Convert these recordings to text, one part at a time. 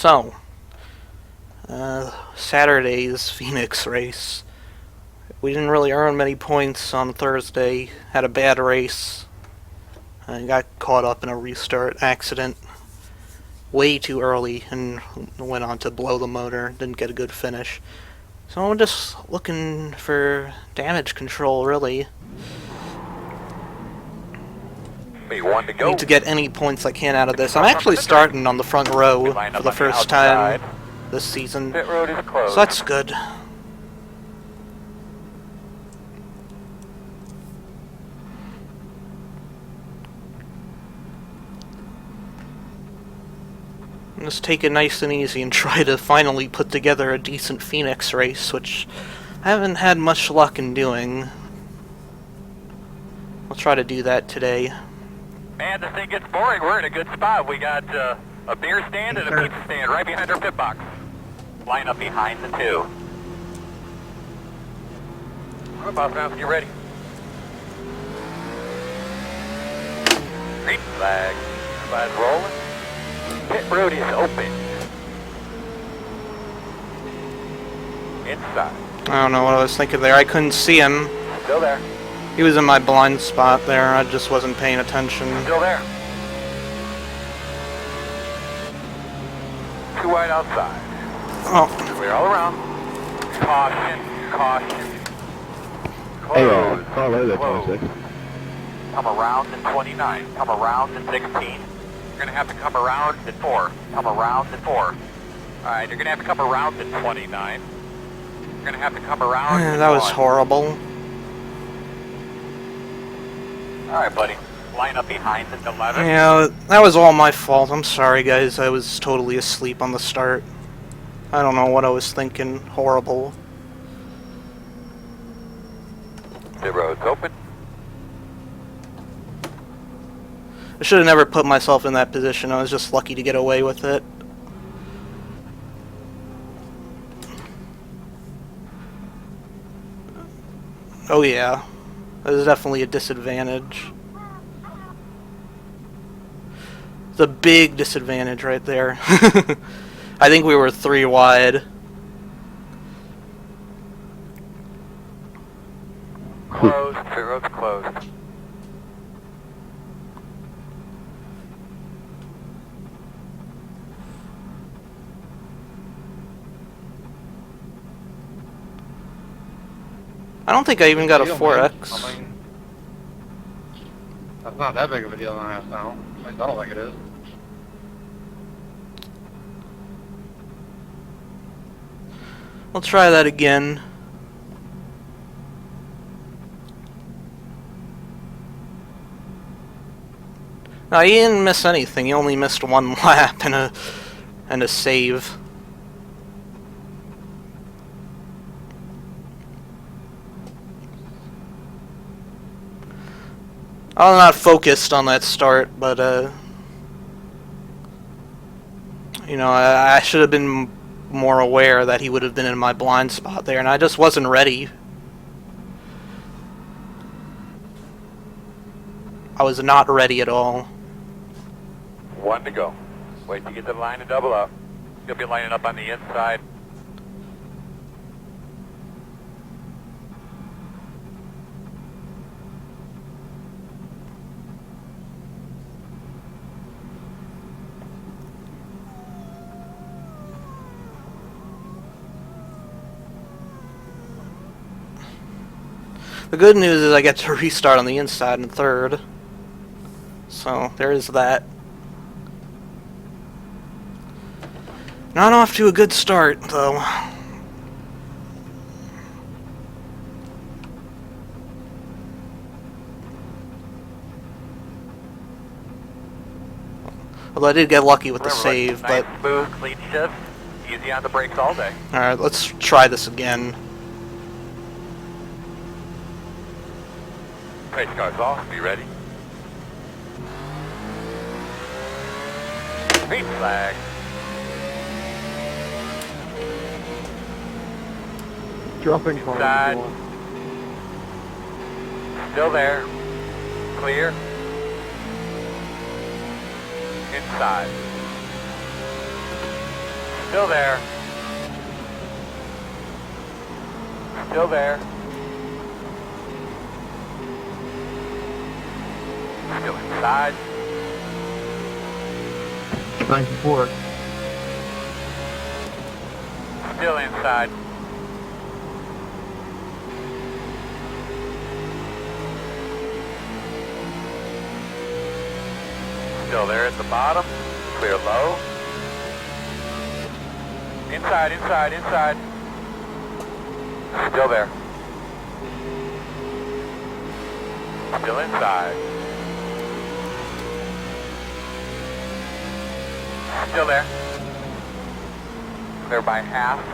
So, Saturday's Phoenix race. We didn't really earn many points on Thursday. Had a bad race. I got caught up in a restart accident way too early and went on to blow the motor. Didn't get a good finish. So I'm just looking for damage control, really. One to go. Need to get any points I can out of this. I'm actually starting on the front row for the first time this season, Pit road is closed. so that's good. Just take it nice and easy and try to finally put together a decent Phoenix race, which I haven't had much luck in doing. I'll try to do that today. Man, this thing gets boring. We're in a good spot. We got a beer stand and a pizza stand right behind our pit box. Line up behind the two. All right, boss man, get ready. Green flag. Everybody's rolling. Pit road is open. Inside. I don't know what I was thinking there. I couldn't see him. Still there. He was in my blind spot there. I just wasn't paying attention. Still there. Too wide outside. Oh. Clear all around. Caution, caution. Hey, car loaded at Close. 26. Come around to 29. Come around to 16. You're going to have to come around to 4. Come around to 4. Alright, you're going to have to come around to 29. You're going to have to come around to That was 1. horrible. Alright, buddy. Line up behind the 11. Yeah, that was all my fault. I'm sorry, guys. I was totally asleep on the start. I don't know what I was thinking. Horrible. The road's open. I should have never put myself in that position. I was just lucky to get away with it. Oh yeah. That was definitely a disadvantage. It's a big disadvantage right there. I think we were 3 wide. Closed. The road's closed. I don't think I even got a Deal, 4X. man. I mean, that's not that big of a deal on half now. At least I don't think it is. We'll try that again. No, he didn't miss anything. He only missed 1 lap and a save. I'm not focused on that start, but you know, I should have been more aware that he would have been in my blind spot there, and I just wasn't ready. I was not ready at all. 1 to go. Wait to get the line to double up. You'll be lining up on the inside. The good news is I get to restart on the inside in 3rd. So, there is that. Not off to a good start, though. Although I did get lucky with the save, but... Nice, smooth, clean shift. Easy on the brakes all day. Alright, let's try this again. Pace car's off. Be ready. Green flag. Dropping car. Inside. Still there. Clear. Inside. Still there. Still there. Still inside. Thank you for it. Still inside. Still there at the bottom. Clear low. Inside, inside, inside. Still there. Still inside. Still there. Clear by half.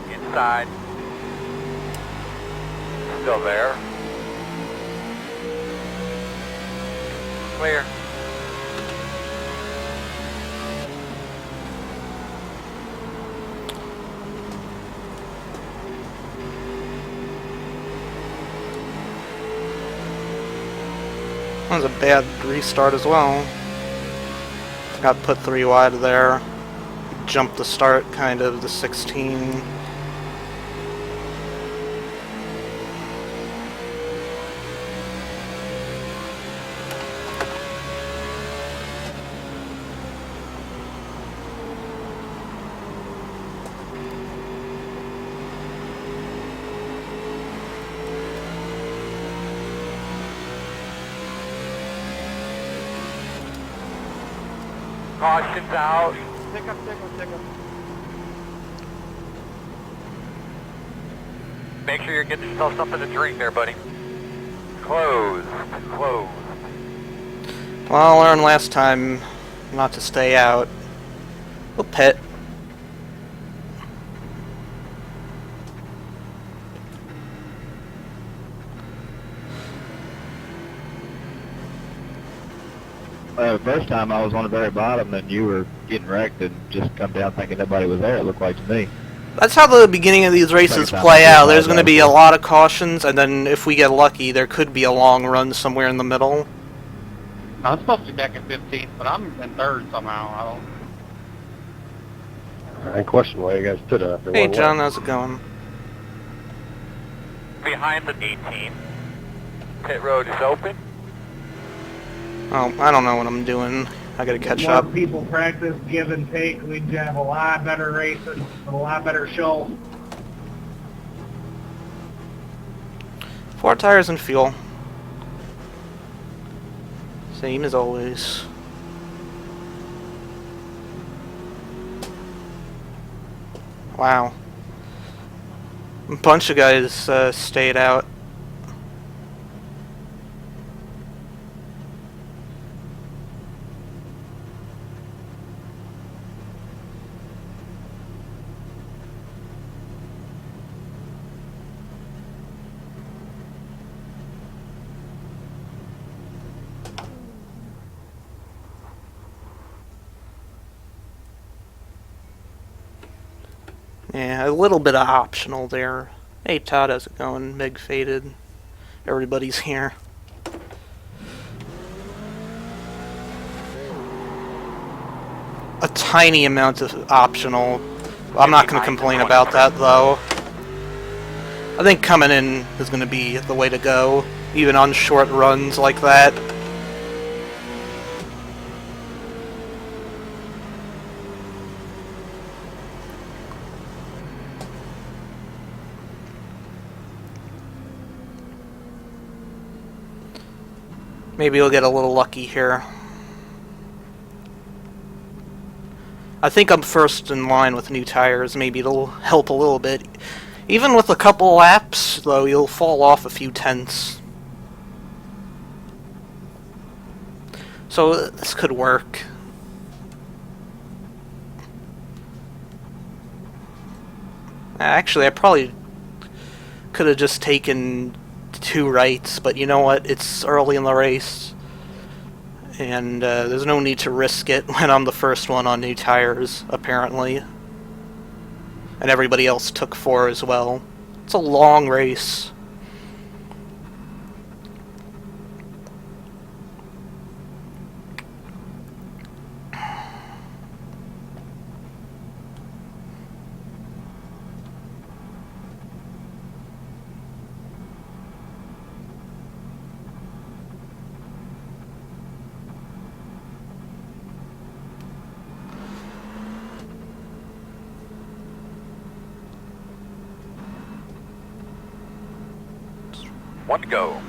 Inside. Still there. Clear. That was a bad restart as well. Got put 3 wide there. Jumped the start, kind of, the 16. Caution's out. Tick up. Make sure you're getting yourself something to drink there, buddy. Closed. Closed. Well, I learned last time not to stay out. We'll pit. The first time I was on the very bottom, and you were getting wrecked, and just come down thinking nobody was there. It looked like to me. That's how the beginning of these races play out. There's going to be a lot of cautions, and then if we get lucky, there could be a long run somewhere in the middle. I'm supposed to be back in 15th, but I'm in 3rd somehow. I don't. I question why you guys stood up. Hey, John, how's it going? Behind the 18. Pit road is open. Oh, I don't know what I'm doing. I gotta catch up. More people practice, give and take, we'd have a lot better races, a lot better show. 4 tires and fuel. Same as always. Wow. A bunch of guys stayed out. Yeah, a little bit of optional there. Hey Todd, how's it going? Meg faded. Everybody's here. A tiny amount of optional. I'm not going to complain about that though. I think coming in is going to be the way to go, even on short runs like that. Maybe we'll get a little lucky here. I think I'm first in line with new tires. Maybe it'll help a little bit. Even with a couple laps, though, you'll fall off a few tenths. So this could work. Actually, I probably could have just taken 2 rights, but you know what? It's early in the race, and there's no need to risk it when I'm the first one on new tires, apparently. And everybody else took 4 as well. It's a long race. One to go.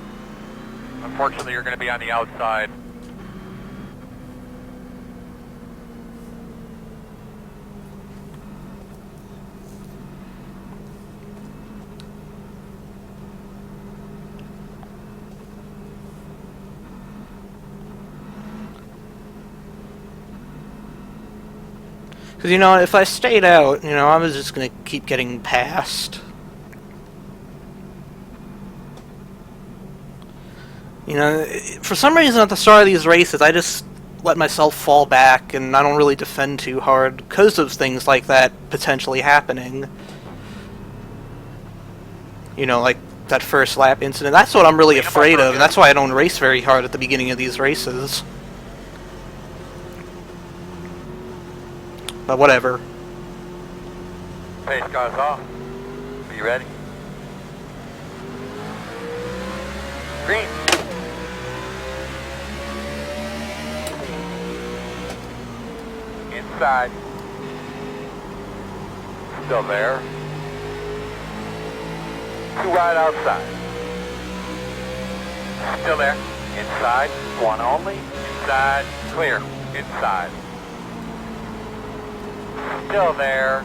Unfortunately, you're going to be on the outside. Because, you know, if I stayed out, you know, I was just going to keep getting passed. You know, for some reason at the start of these races, I just let myself fall back, and I don't really defend too hard because of things like that potentially happening. You know, like that first lap incident. That's what I'm really afraid of, and that's why I don't race very hard at the beginning of these races. But whatever. Pace cars off. Are you ready? Green. Inside. Still there. Too wide outside. Still there. Inside. One only. Inside. Clear. Inside. Still there.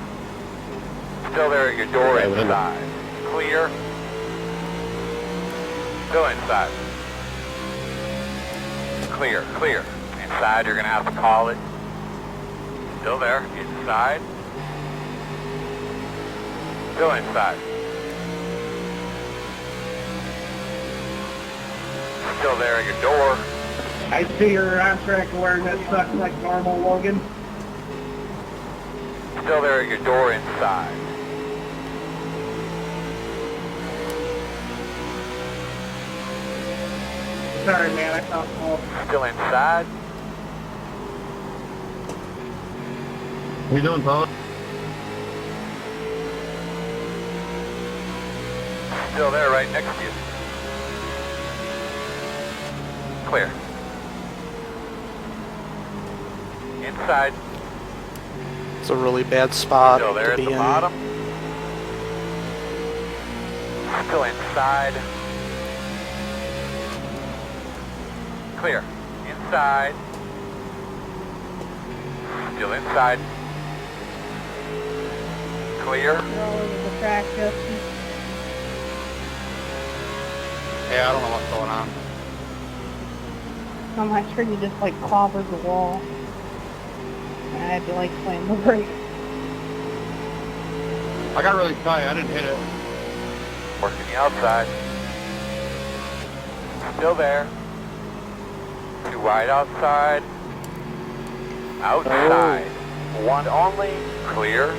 Still there at your door inside. Clear. Still inside. Clear, clear. Inside, you're going to have to call it. Still there. Inside. Still inside. Still there at your door. I see your on-track awareness sucks like normal, Logan. Still there at your door inside. Sorry, man, I thought small. Still inside. What you doing, Paul? Still there right next to you. Clear. Inside. It's a really bad spot Still there to at be the in. bottom. Still inside. Clear. Inside. Still inside. Clear. The track, Justin. Yeah, I don't know what's going on. On my tree, just like clobbered the wall. And I had to like slam the brake. I got really tight. I didn't hit it. Working the outside. Still there. Too wide outside. Outside. One only. Clear.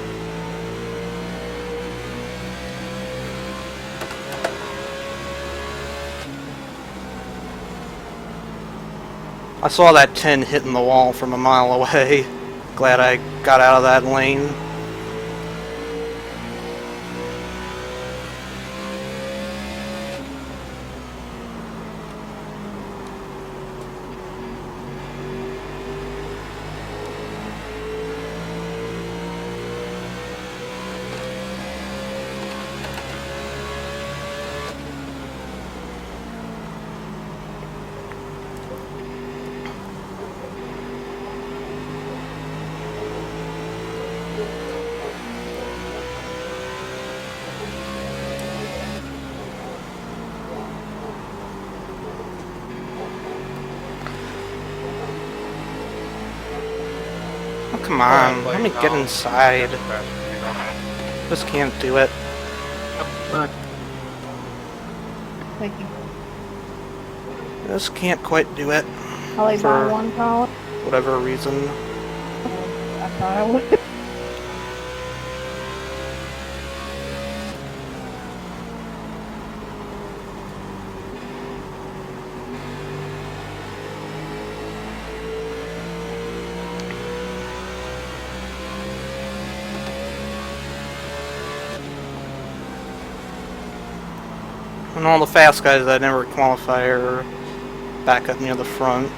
I saw that 10 hitting the wall from a mile away. Glad I got out of that lane. Oh, come on, let me get inside. Just can't do it. Thank you. Just can't quite do it. I like For- by one column. Whatever reason. I thought I would. And all the fast guys that never qualify are back up near the front.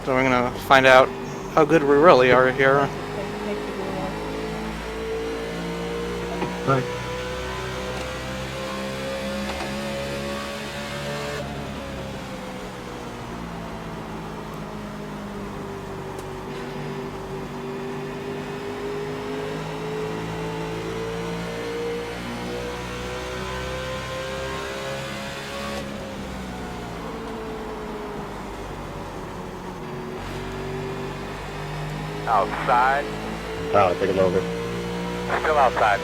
So we're gonna find out how good we really are here. Like, make you do it. Right. Outside. Oh, take it over. Still outside.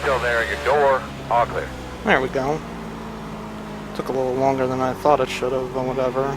Still there at your door. All clear. There we go. Took a little longer than I thought it should have, but whatever.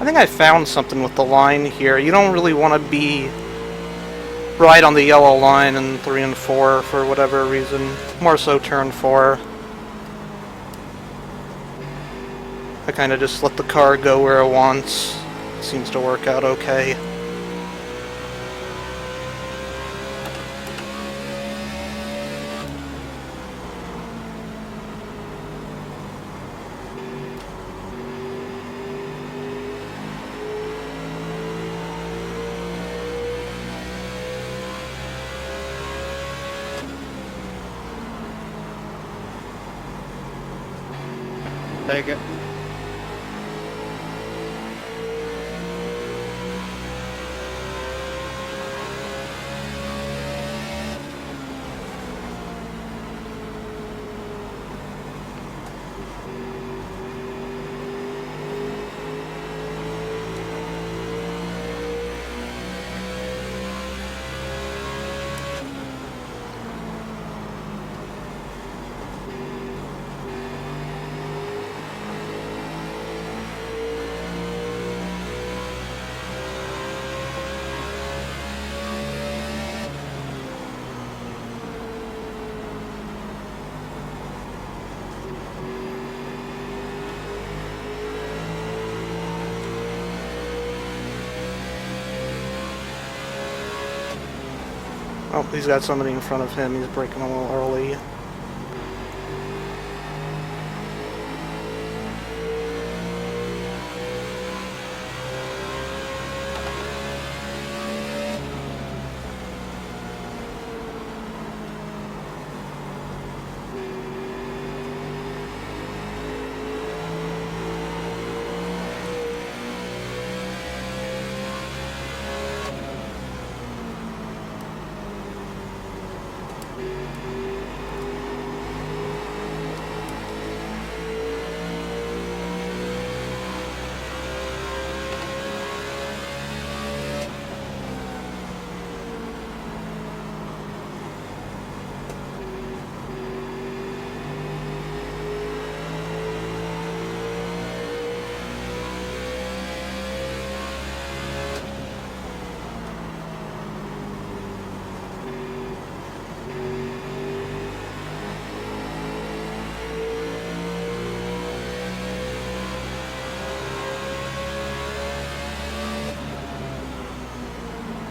I think I found something with the line here. You don't really want to be right on the yellow line in 3 and 4 for whatever reason. More so turn 4. I kind of just let the car go where it wants. Seems to work out okay. Take it. Oh, he's got somebody in front of him. He's braking a little early.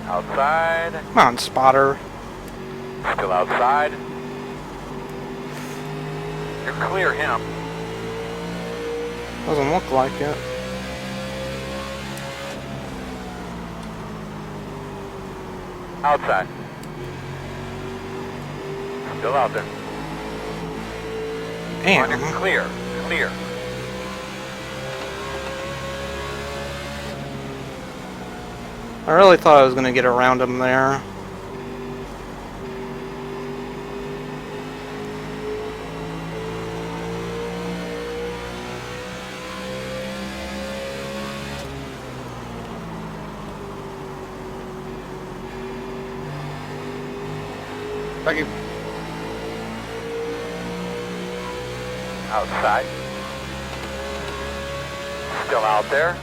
Outside. Come on, spotter. Still outside. You're clear him. Doesn't look like it. Outside. Still out there. Damn. You're clear. Clear. I really thought I was going to get around him there. Thank you. Outside. Still out there.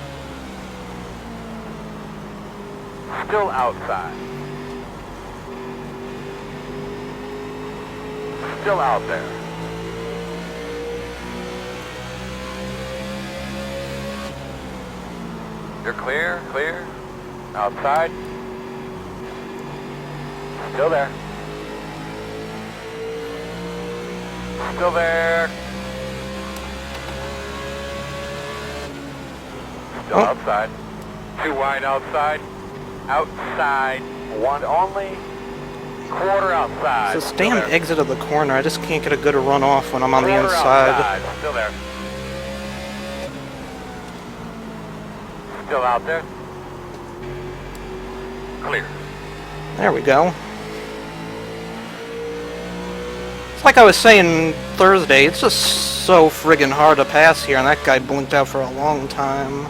Still outside. Still out there. You're clear, clear. Outside. Still there. Still there. Still outside. Too wide outside. Outside. One only. Quarter outside. It's this damn exit of the corner. I just can't get a good run off when I'm on the inside. Outside. Still there. Still out there. Clear. There we go. It's like I was saying Thursday, it's just so friggin' hard to pass here, and that guy blinked out for a long time.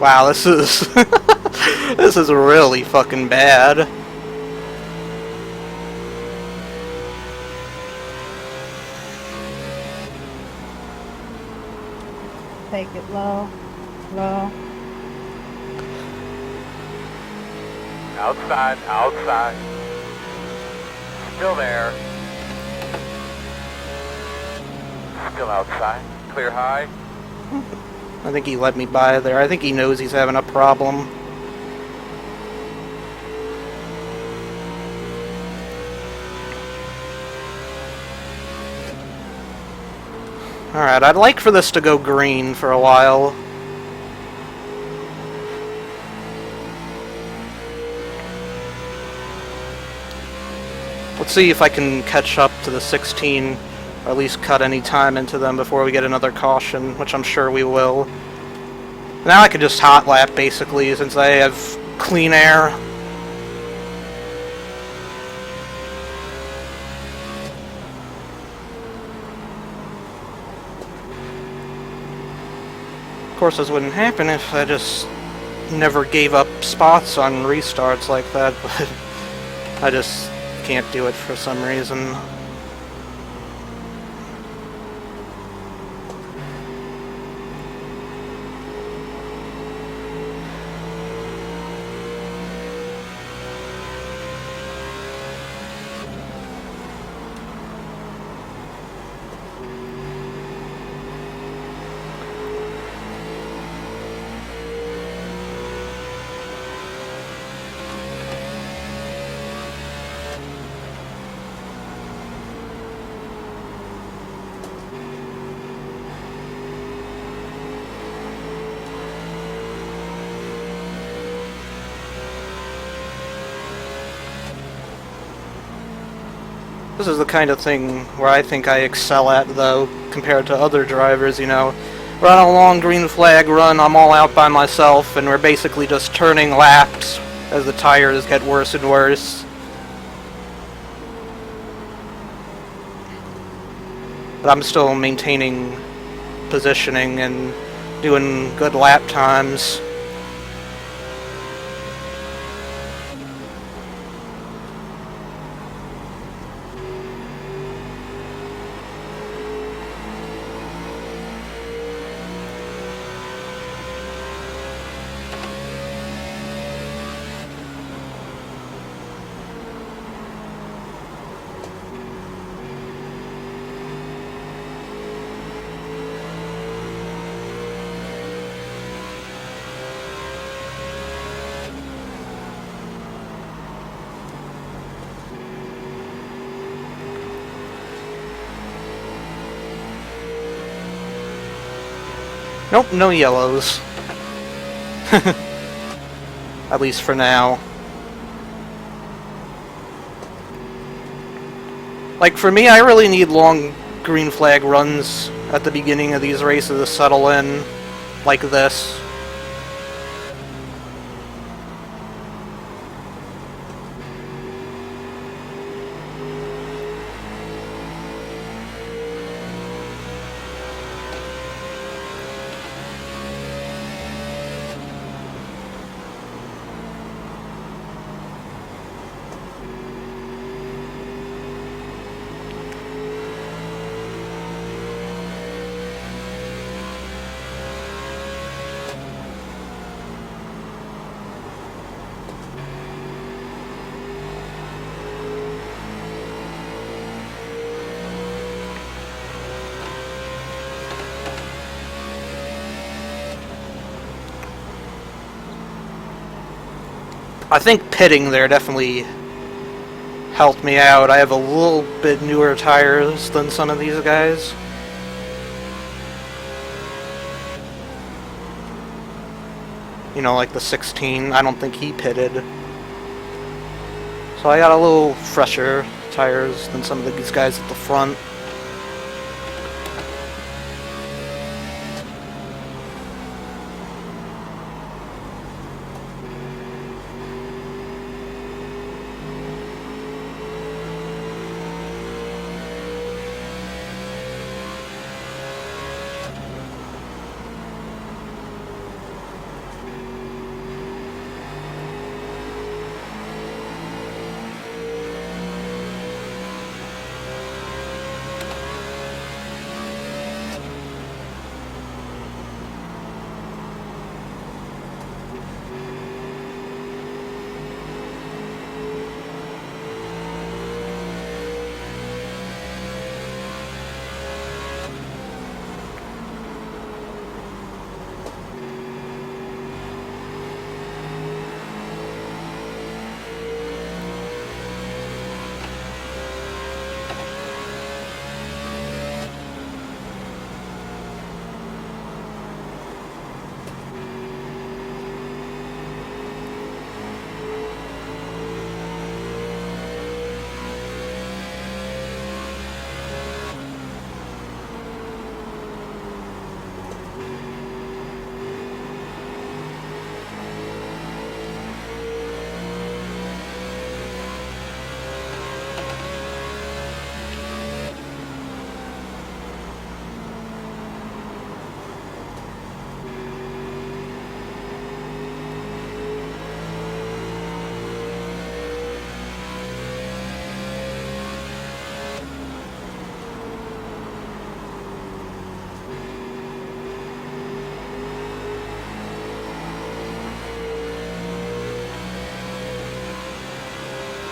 Wow, this is this is really fucking bad. Take it low, low. Outside, outside. Still there. Still outside. Clear high. I think he let me by there. I think he knows he's having a problem. Alright, I'd like for this to go green for a while. Let's see if I can catch up to the 16, or at least cut any time into them before we get another caution, which I'm sure we will. Now I can just hot lap, basically, since I have clean air. Of course, this wouldn't happen if I just never gave up spots on restarts like that, but I just can't do it for some reason. This is the kind of thing where I think I excel at, though, compared to other drivers, you know. We're on a long green flag run, I'm all out by myself, and we're basically just turning laps as the tires get worse and worse. But I'm still maintaining positioning and doing good lap times. Nope, no yellows. At least for now. Like, for me, I really need long green flag runs at the beginning of these races to settle in, like this. I think pitting there definitely helped me out. I have a little bit newer tires than some of these guys. You know, like the 16, I don't think he pitted. So I got a little fresher tires than some of these guys at the front.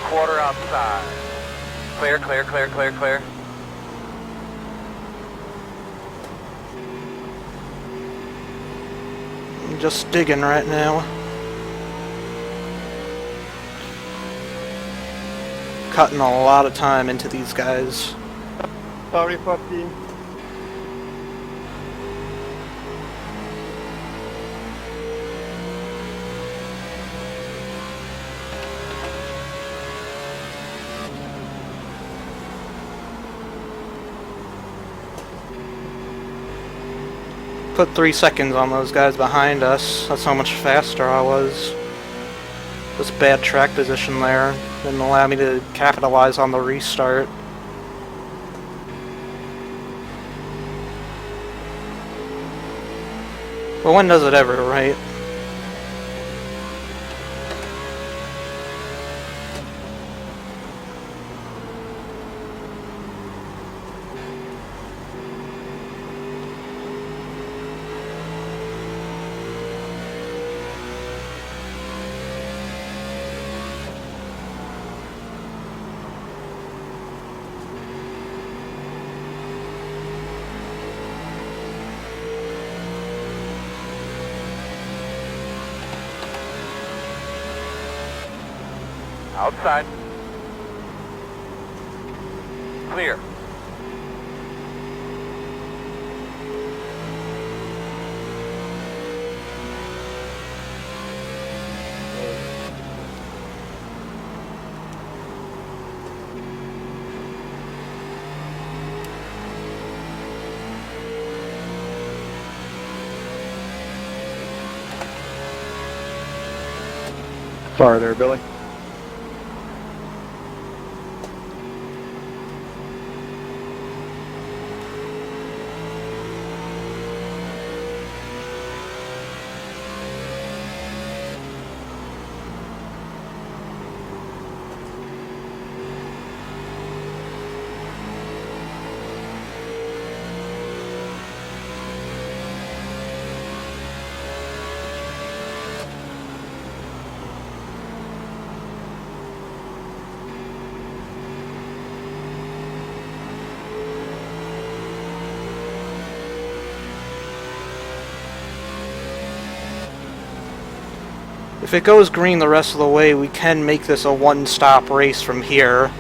Quarter outside. Clear, clear, clear, clear, clear. I'm just digging right now. Cutting a lot of time into these guys. Sorry, Puppy. Put 3 seconds on those guys behind us. That's how much faster I was. Just bad track position there didn't allow me to capitalize on the restart. Well, when does it ever, right? Outside. Clear. Sorry there, Billy. If it goes green the rest of the way, we can make this a one-stop race from here.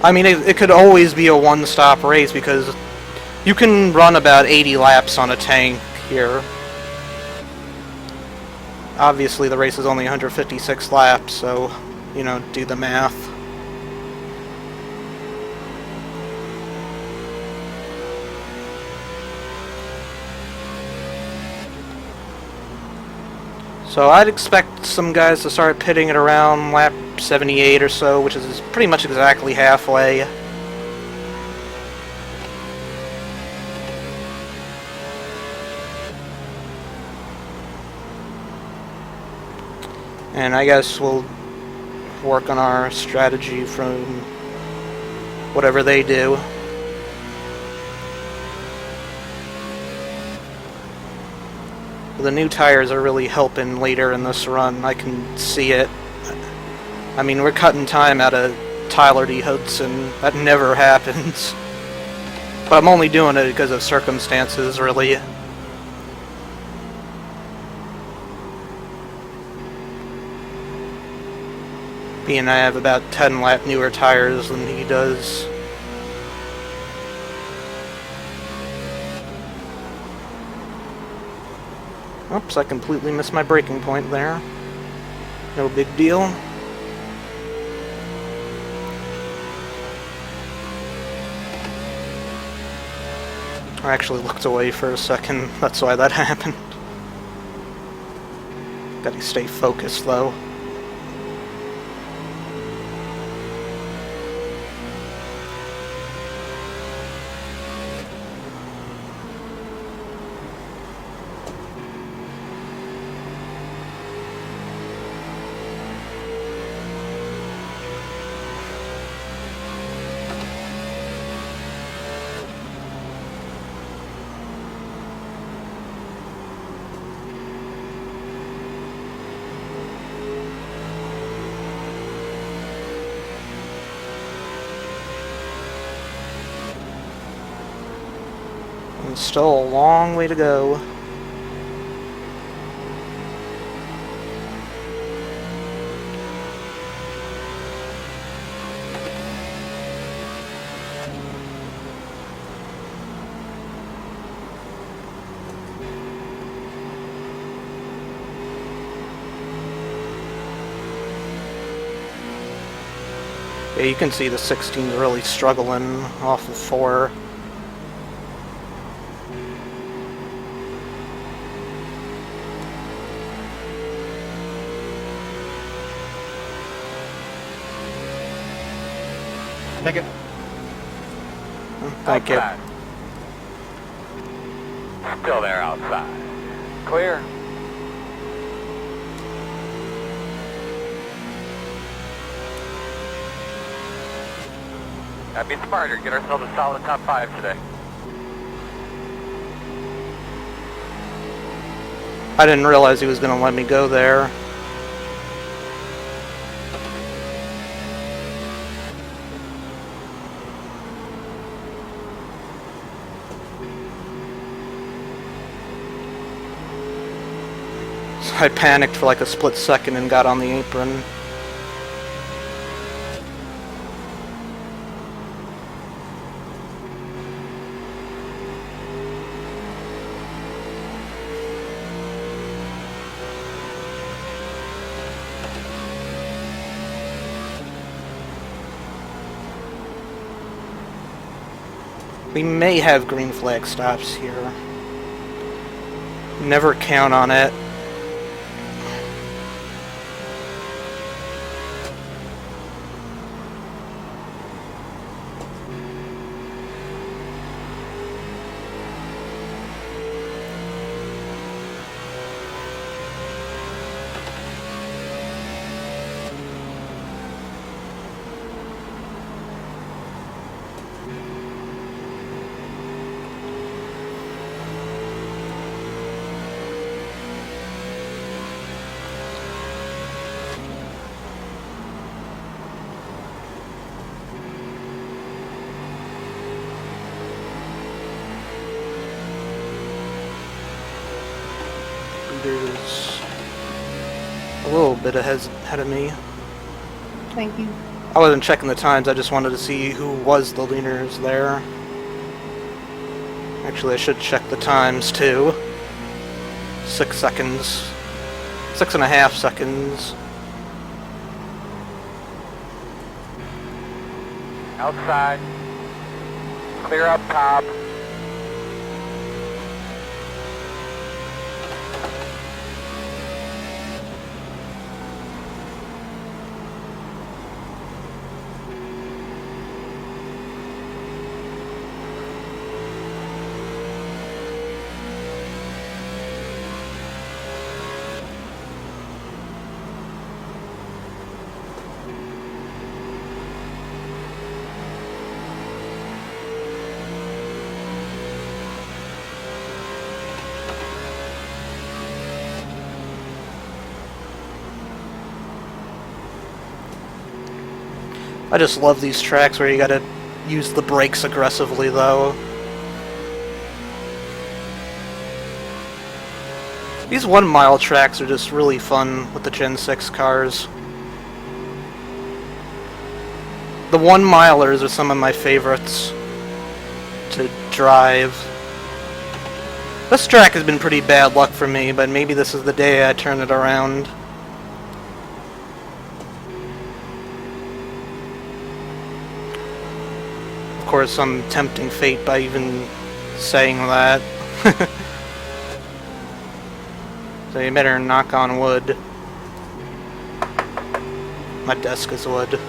I mean, it could always be a one-stop race because you can run about 80 laps on a tank here. Obviously, the race is only 156 laps, so, you know, do the math. So I'd expect some guys to start pitting at around lap 78 or so, which is pretty much exactly halfway. And I guess we'll work on our strategy from whatever they do. The new tires are really helping later in this run. I can see it. I mean, we're cutting time out of Tyler D. Hudson. That never happens. But I'm only doing it because of circumstances, really. Being I have about 10 lap newer tires than he does. Oops, I completely missed my braking point there. No big deal. I actually looked away for a second, that's why that happened. Gotta stay focused though. And still a long way to go. Yeah, you can see the 16's really struggling off of 4. Take it. Thank you. Outside. Still there outside. Clear. Gotta be smarter, get ourselves a solid top 5 today. I didn't realize he was going to let me go there. I panicked for like a split second and got on the apron. We may have green flag stops here. Never count on it. leader's a little bit ahead of me. Thank you. I wasn't checking the times, I just wanted to see who was the leaders there. Actually, I should check the times too. 6 seconds. 6.5 seconds. Outside. Clear up top. I just love these tracks where you gotta use the brakes aggressively, though. These 1 mile tracks are just really fun with the Gen 6 cars. The 1 milers are some of my favorites to drive. This track has been pretty bad luck for me, but maybe this is the day I turn it around. Of course, I'm tempting fate by even saying that. So you better knock on wood. My desk is wood.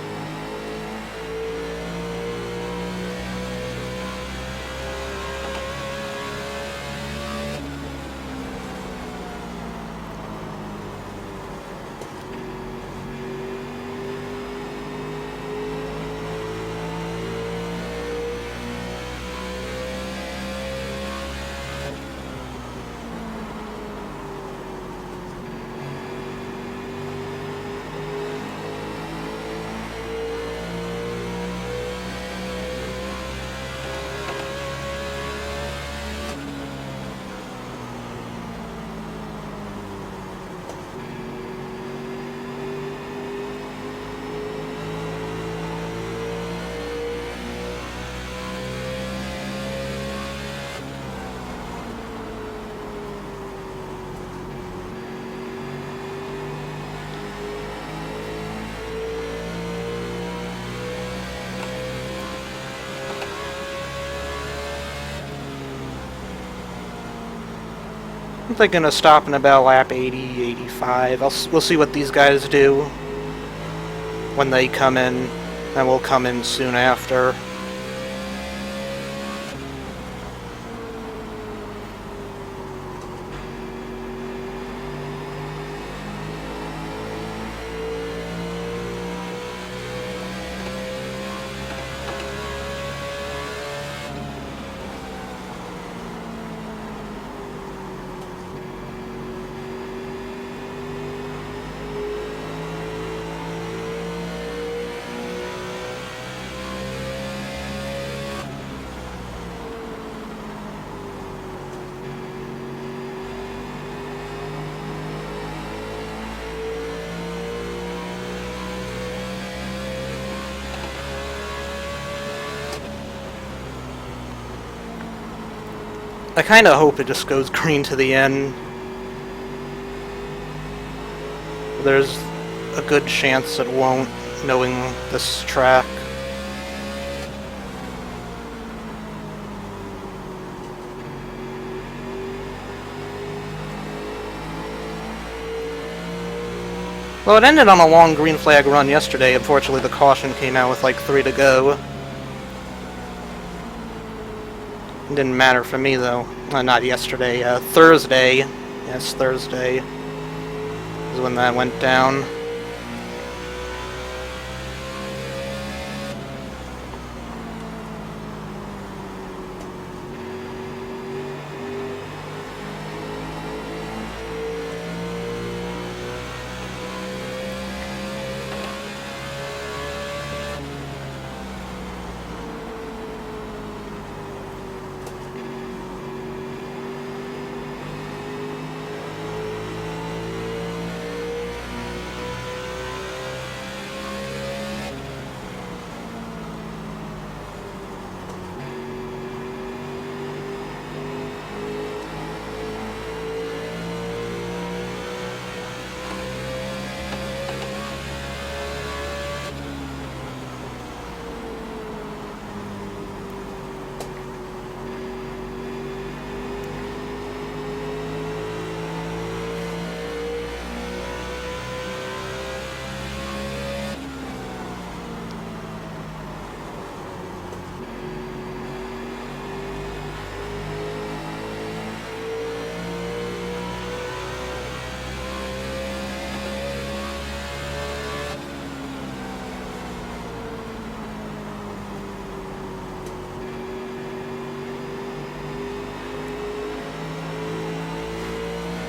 I'm thinking of stopping about lap 80, 85. We'll see what these guys do when they come in, and we'll come in soon after. I kind of hope it just goes green to the end. There's a good chance it won't, knowing this track. Well, it ended on a long green flag run yesterday. Unfortunately, the caution came out with like 3 to go. It didn't matter for me, though. Not yesterday. Thursday. Yes, Thursday is when that went down.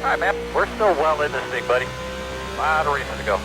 Alright, man. We're still well in this thing, buddy. A lot of racing to go.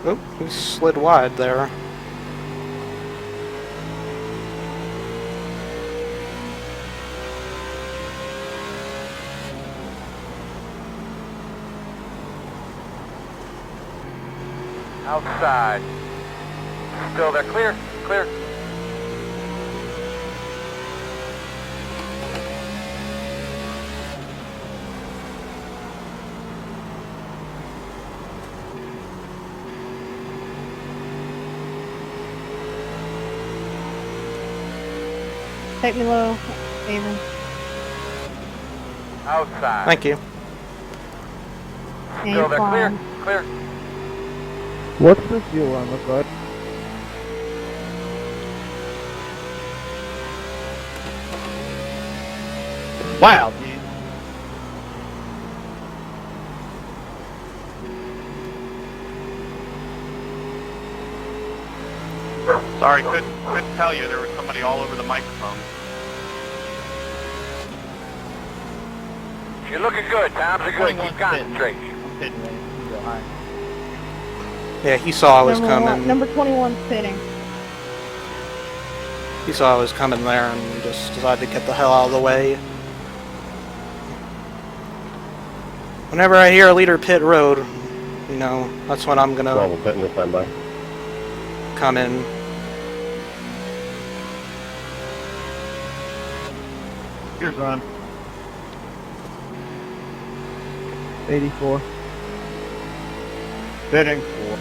Oh, he slid wide there. Outside. Still there. Clear. Clear. Take me low, Abrams. Outside. Thank you. Still there. Clear. Climb. Clear. What's the fuel line look like? Wow, dude. Sorry, couldn't tell you. There was somebody all over the microphone. You're looking good. Times are good. 21 Keep concentrating. I'm pitting ready. You go high. Yeah, he saw I was Number coming. Number 21 sitting. He saw I was coming there and just decided to get the hell out of the way. Whenever I hear a leader pit road, you know, that's when I'm gonna Well, we're putting this time by. come in. Here's Ron. 84. Fitting. 4.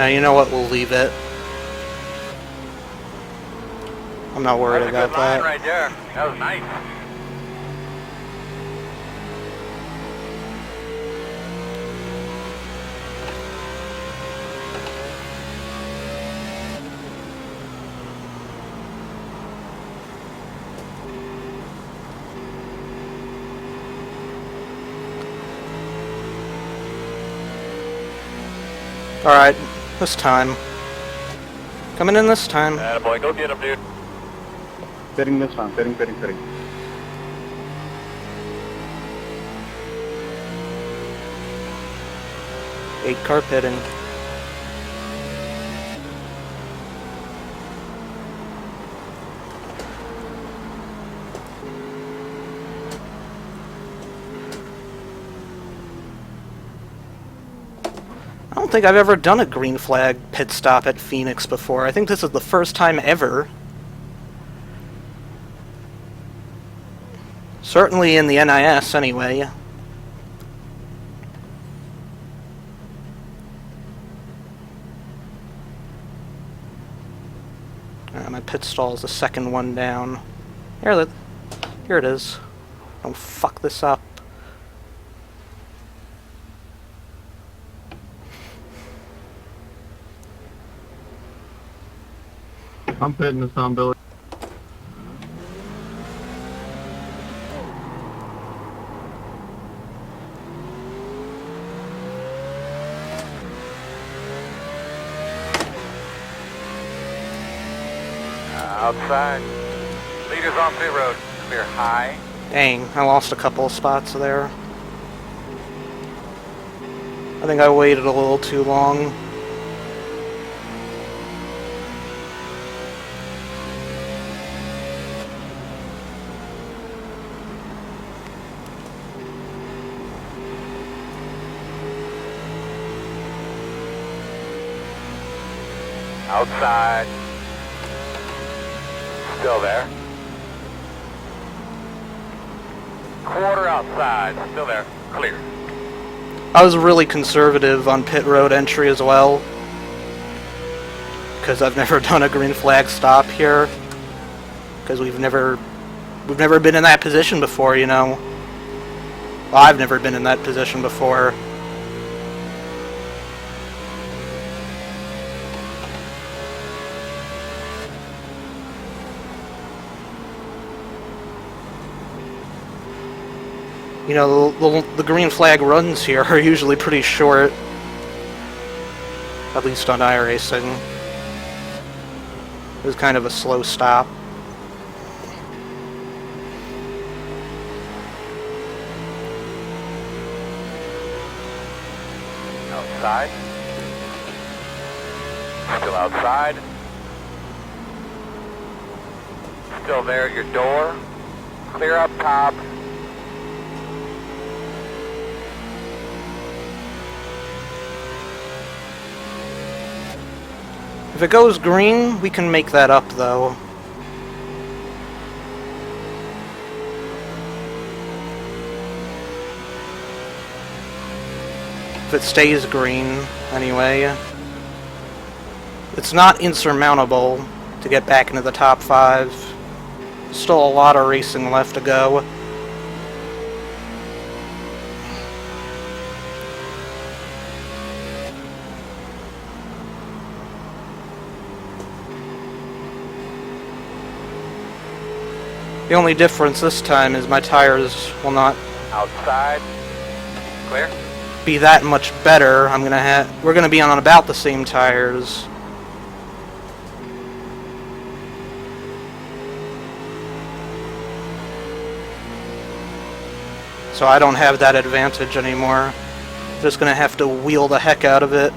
You know what? We'll leave it. I'm not worried That's a about good line that. right there. That was nice. Alright, this time. Coming in this time. Attaboy, go get him, dude. Fitting this time. Fitting. 8-car pitting. I don't think I've ever done a green flag pit stop at Phoenix before. I think this is the first time ever. Certainly in the NIS, anyway. My pit stall is the second one down. Here it is. Don't fuck this up. I'm pitting this on Billy. Outside. Leaders on pit road. Clear high. Dang, I lost a couple of spots there. I think I waited a little too long. Outside. Still there. Quarter outside. Still there. Clear. I was really conservative on pit road entry as well, because I've never done a green flag stop here, because we've never been in that position before, you know. Well, I've never been in that position before. You know, the green flag runs here are usually pretty short, at least on iRacing. It was kind of a slow stop. Outside. Still outside. Still there at your door. Clear up top. If it goes green, we can make that up, though. If it stays green, anyway. It's not insurmountable to get back into the top 5. Still a lot of racing left to go. The only difference this time is my tires will not Outside. Clear. be that much better. We're gonna be on about the same tires. So I don't have that advantage anymore. Just gonna have to wheel the heck out of it.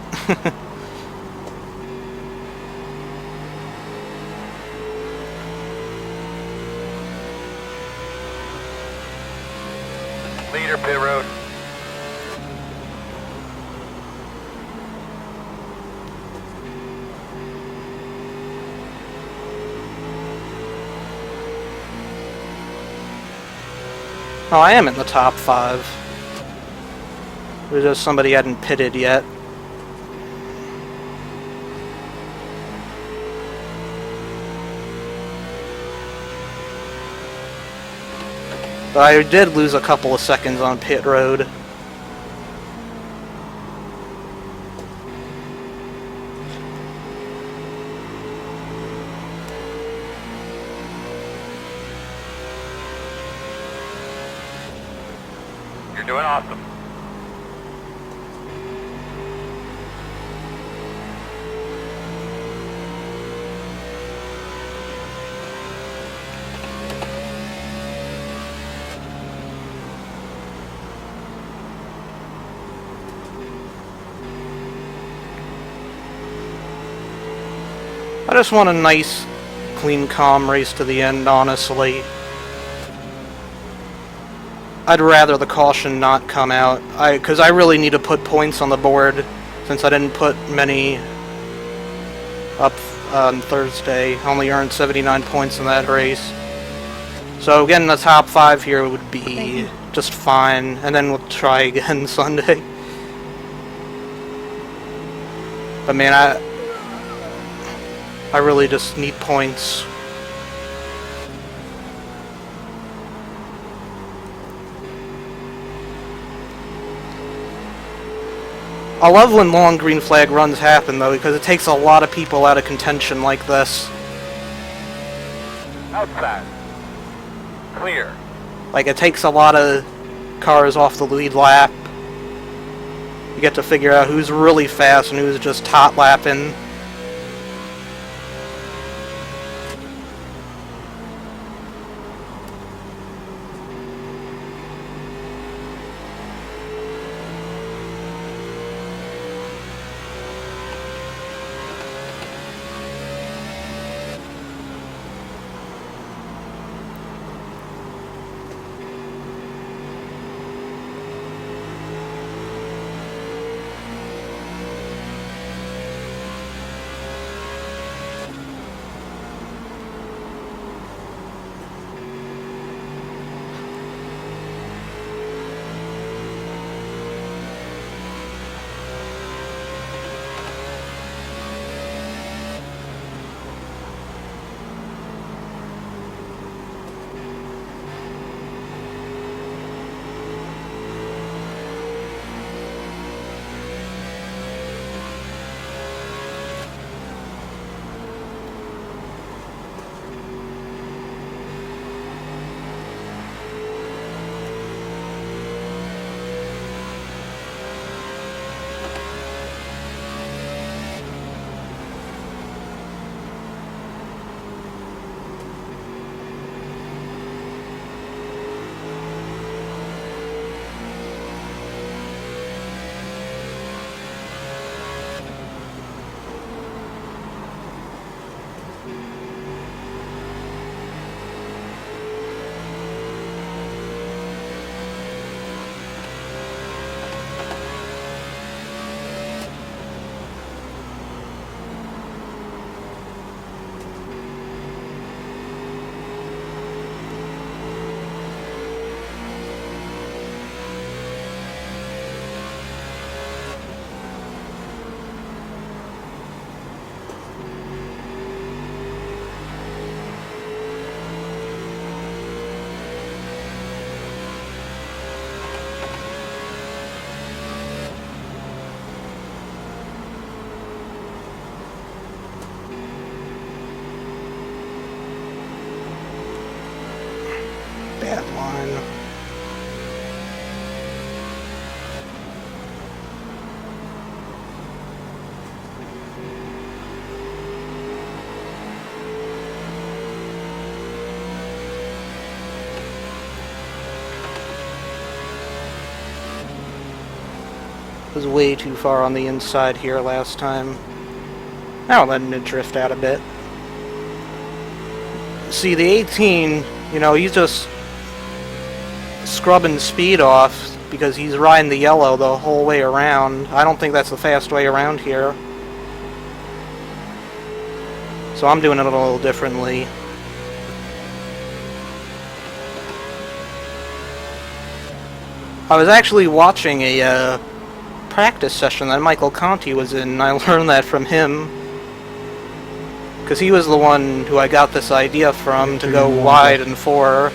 Leader pit road. Oh, I am in the top 5. There's just somebody hadn't pitted yet. But I did lose a couple of seconds on pit road. You're doing awesome. I just want a nice, clean, calm race to the end, honestly. I'd rather the caution not come out, because I really need to put points on the board, since I didn't put many up on Thursday. I only earned 79 points in that race. So getting the top 5 here would be just fine, and then we'll try again Sunday. But man, I really just need points. I love when long green flag runs happen, though, because it takes a lot of people out of contention like this. Outside. Clear. Like, it takes a lot of cars off the lead lap. You get to figure out who's really fast and who's just hot lapping. scat line. Was way too far on the inside here last time. Now letting it drift out a bit. See, the 18, you know, he's just scrubbing speed off because he's riding the yellow the whole way around. I don't think that's the fast way around here. So I'm doing it a little differently. I was actually watching a practice session that Michael Conti was in, and I learned that from him. Because he was the one who I got this idea from to go wide and 4.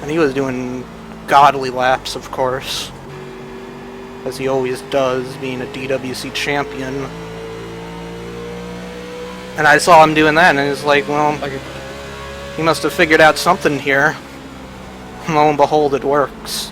And he was doing godly laps, of course. As he always does, being a DWC champion. And I saw him doing that, and it was like, well, he must have figured out something here. And lo and behold, it works.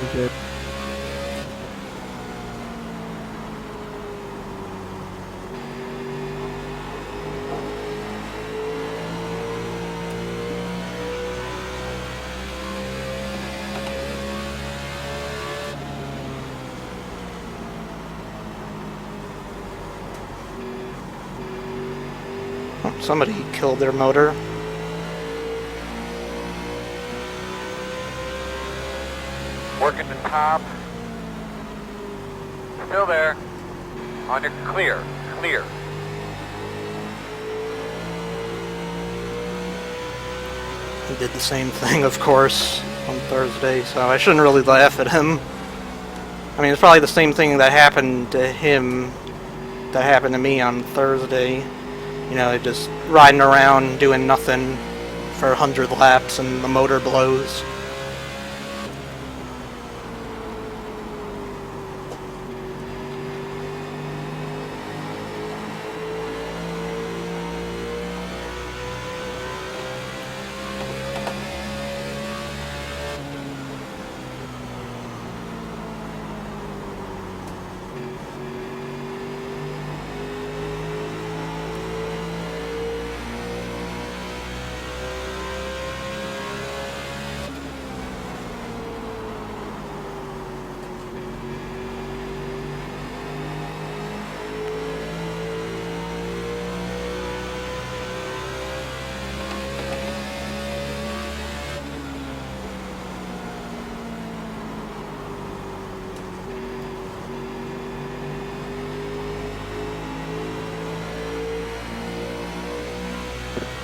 Okay. Oh, somebody killed their motor. Working the top. Still there. On your clear. Clear. He did the same thing, of course, on Thursday, so I shouldn't really laugh at him. I mean, it's probably the same thing that happened to him that happened to me on Thursday. You know, just riding around doing nothing for 100 laps and the motor blows.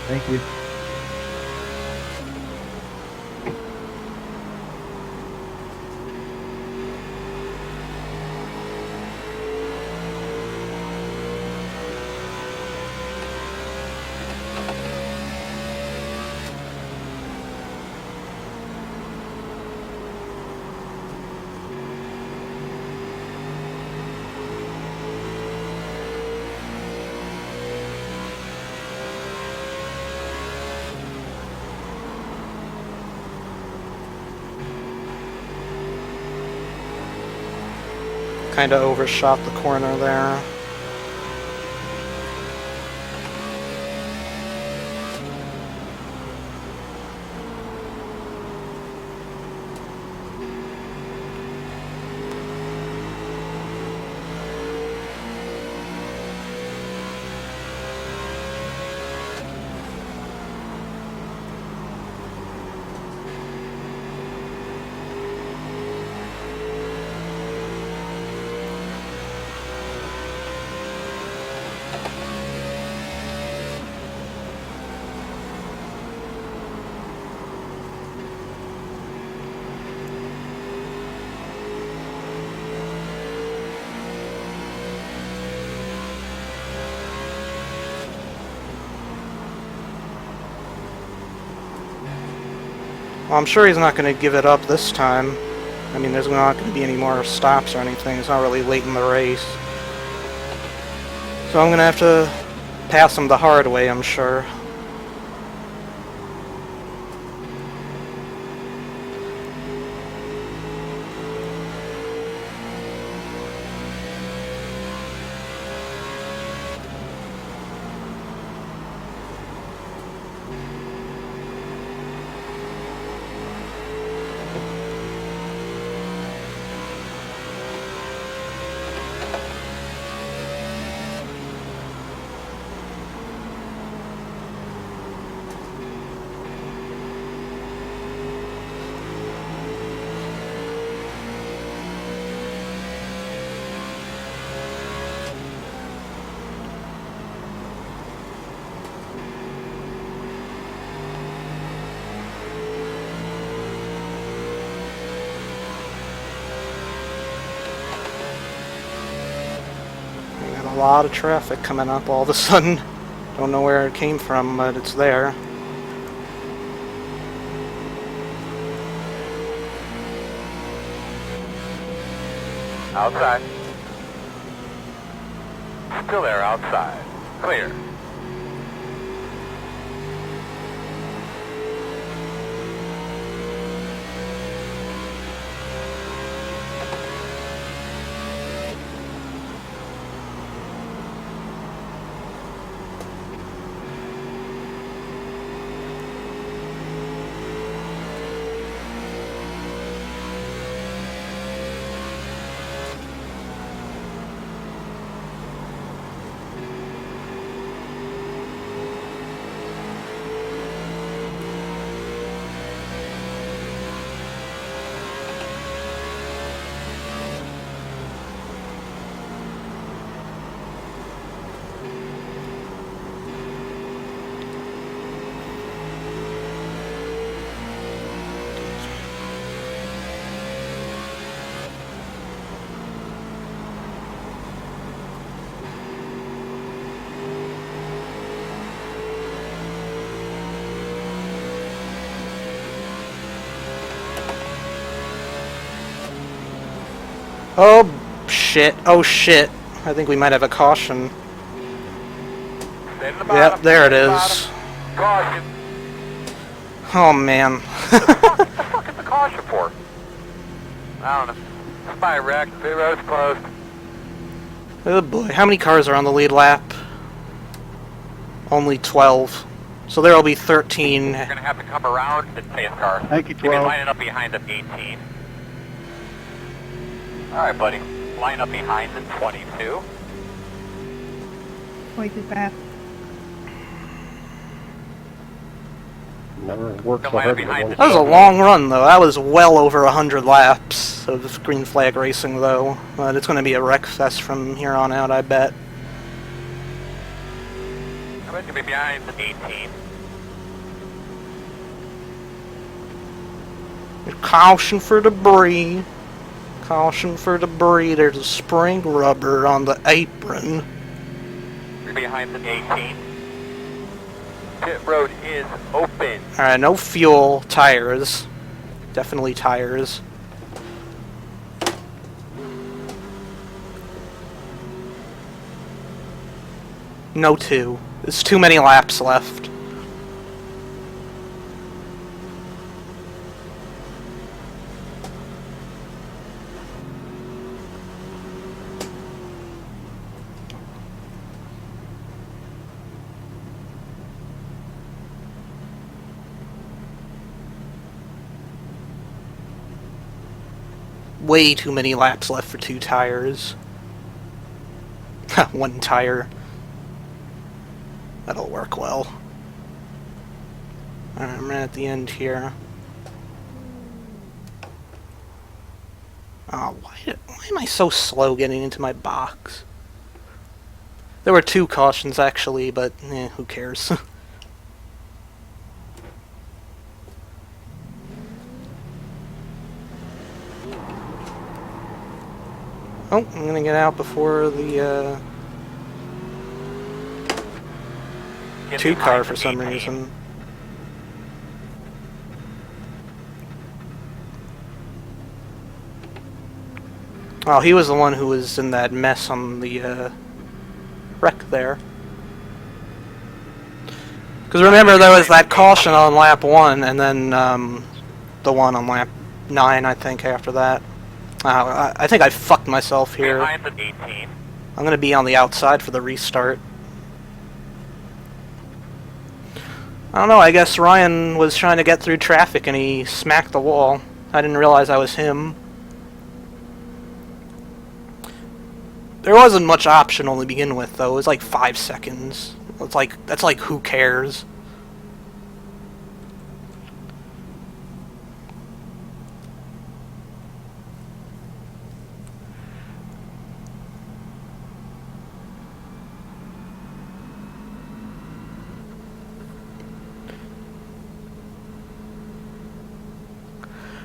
Thank you. Kind of overshot the corner there. Well, I'm sure he's not going to give it up this time. I mean, there's not going to be any more stops or anything. It's not really late in the race. So I'm going to have to pass him the hard way, I'm sure. A lot of traffic coming up all of a sudden. Don't know where it came from, but it's there. Outside. Still there, outside. Clear. Oh shit, oh shit. I think we might have a caution. Stay to the Yep, bottom, there it stay to the is. bottom. Caution. Oh man. What the fuck is the caution for? I don't know. Somebody wrecked. Pit road's closed. Oh boy, how many cars are on the lead lap? Only 12. So there'll be 13. You're gonna have to come around the pace car. Thank you, You'll be 12. lining up behind the 18. Alright, buddy. Line up behind the 22. Way too fast. Never worked Come so line hard up behind the That was a long run though. That was well over 100 laps of green flag racing though. But it's going to be a wreck fest from here on out, I bet. I'm going to be behind the 18. Caution for debris. Caution for debris. There's a spring rubber on the apron. You're behind the 18. Pit road is open. Alright, no fuel. Tires. Definitely tires. No 2. There's too many laps left. Way too many laps left for 2 tires. 1 tire. That'll work well. Alright, I'm right at the end here. Oh, why am I so slow getting into my box? There were 2 cautions actually, but who cares? Oh, I'm gonna get out before the 2 car for some reason. Oh, he was the one who was in that mess on the wreck there. Because remember, there was that caution on lap 1, and then the one on lap 9, I think, after that. I think I fucked myself here. Behind the 18. I'm gonna be on the outside for the restart. I don't know, I guess Ryan was trying to get through traffic and he smacked the wall. I didn't realize I was him. There wasn't much optional to begin with, though. It was like 5 seconds. It's like, that's like, who cares?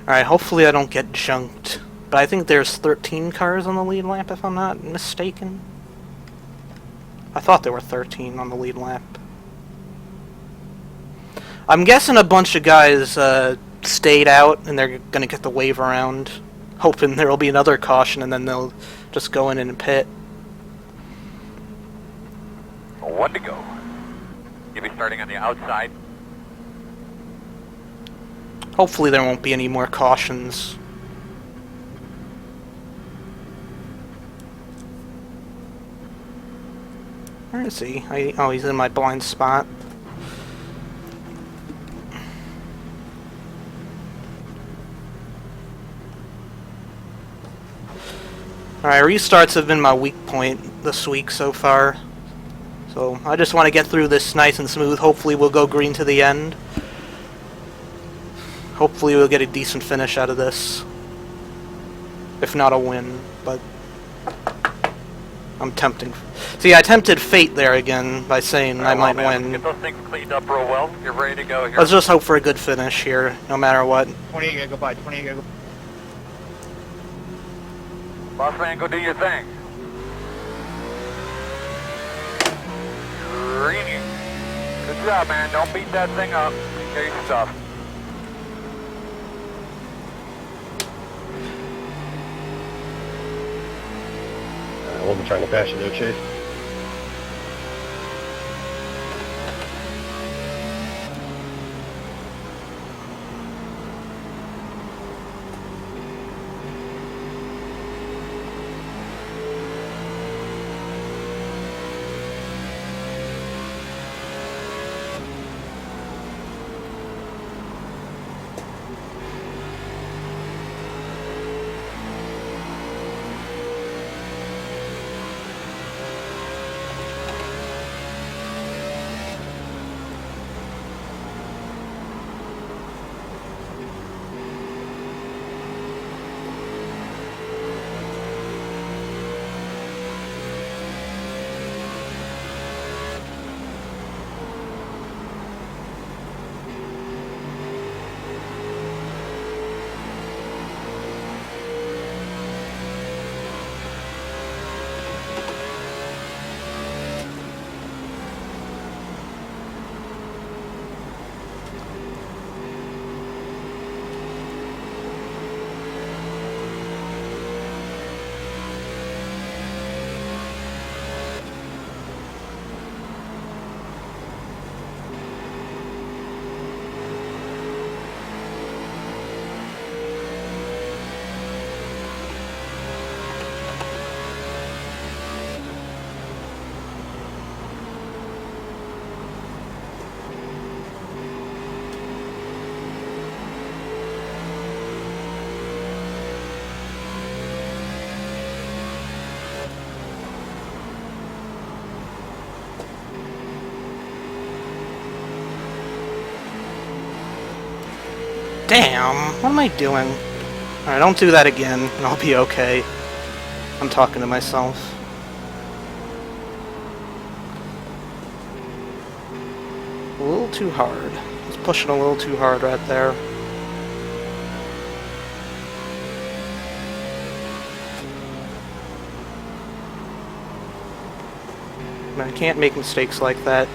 Alright, hopefully I don't get junked. But I think there's 13 cars on the lead lap, if I'm not mistaken. I thought there were 13 on the lead lap. I'm guessing a bunch of guys stayed out, and they're gonna get the wave around, hoping there'll be another caution, and then they'll just go in and pit. 1 to go. You'll be starting on the outside. Hopefully there won't be any more cautions. Where is he? Oh, he's in my blind spot. Alright, restarts have been my weak point this week so far. So, I just want to get through this nice and smooth. Hopefully we'll go green to the end. Hopefully we'll get a decent finish out of this. If not a win, but I'm tempting. See, I tempted fate there again by saying I might win. Get those things cleaned up real well. You're ready to go here. Let's just hope for a good finish here, no matter what. 28 gotta go by, 28 gotta go. Boss man, go do your thing. Green. Good job, man. Don't beat that thing up. Take care of your stuff. I wasn't trying to pass you, no Chase. Damn, what am I doing? Alright, don't do that again, and I'll be okay. I'm talking to myself. A little too hard. I was pushing a little too hard right there. I can't make mistakes like that.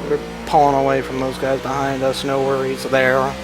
We're pulling away from those guys behind us, no worries there.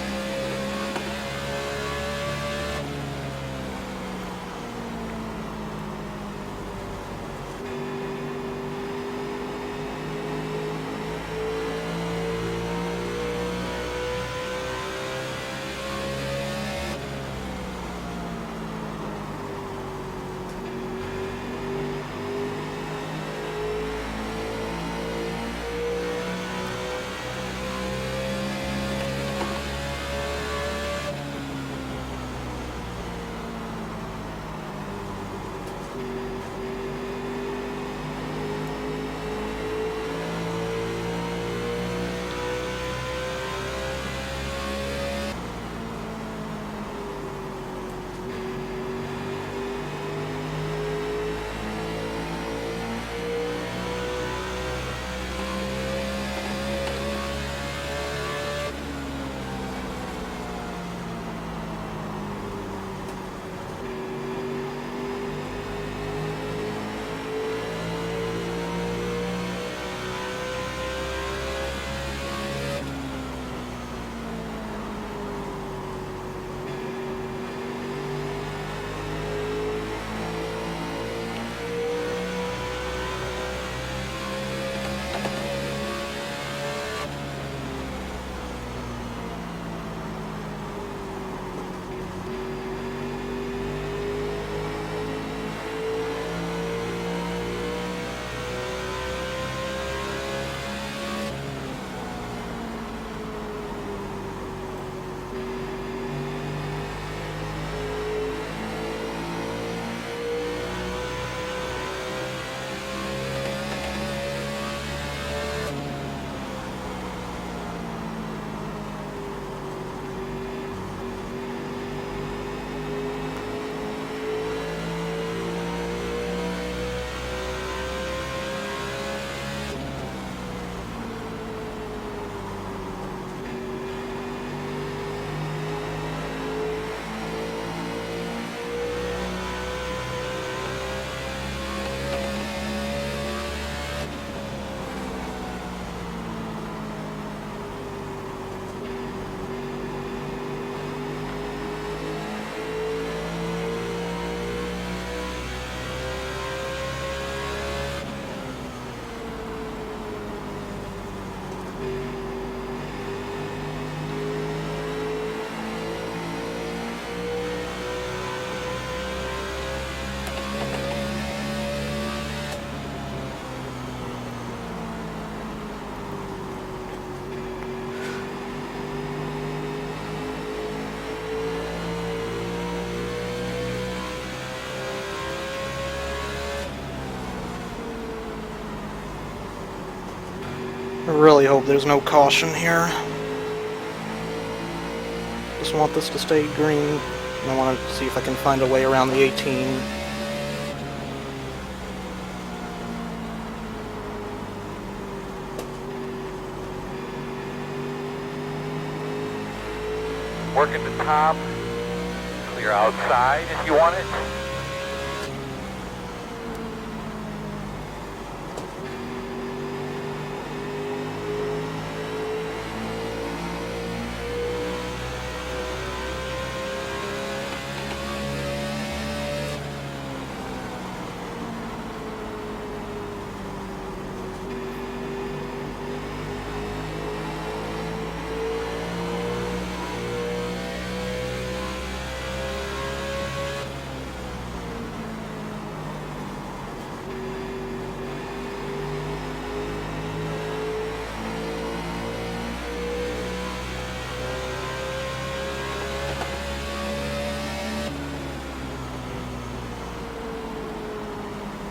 really hope there's no caution here. Just want this to stay green. I want to see if I can find a way around the 18. Working the top. Clear outside if you want it.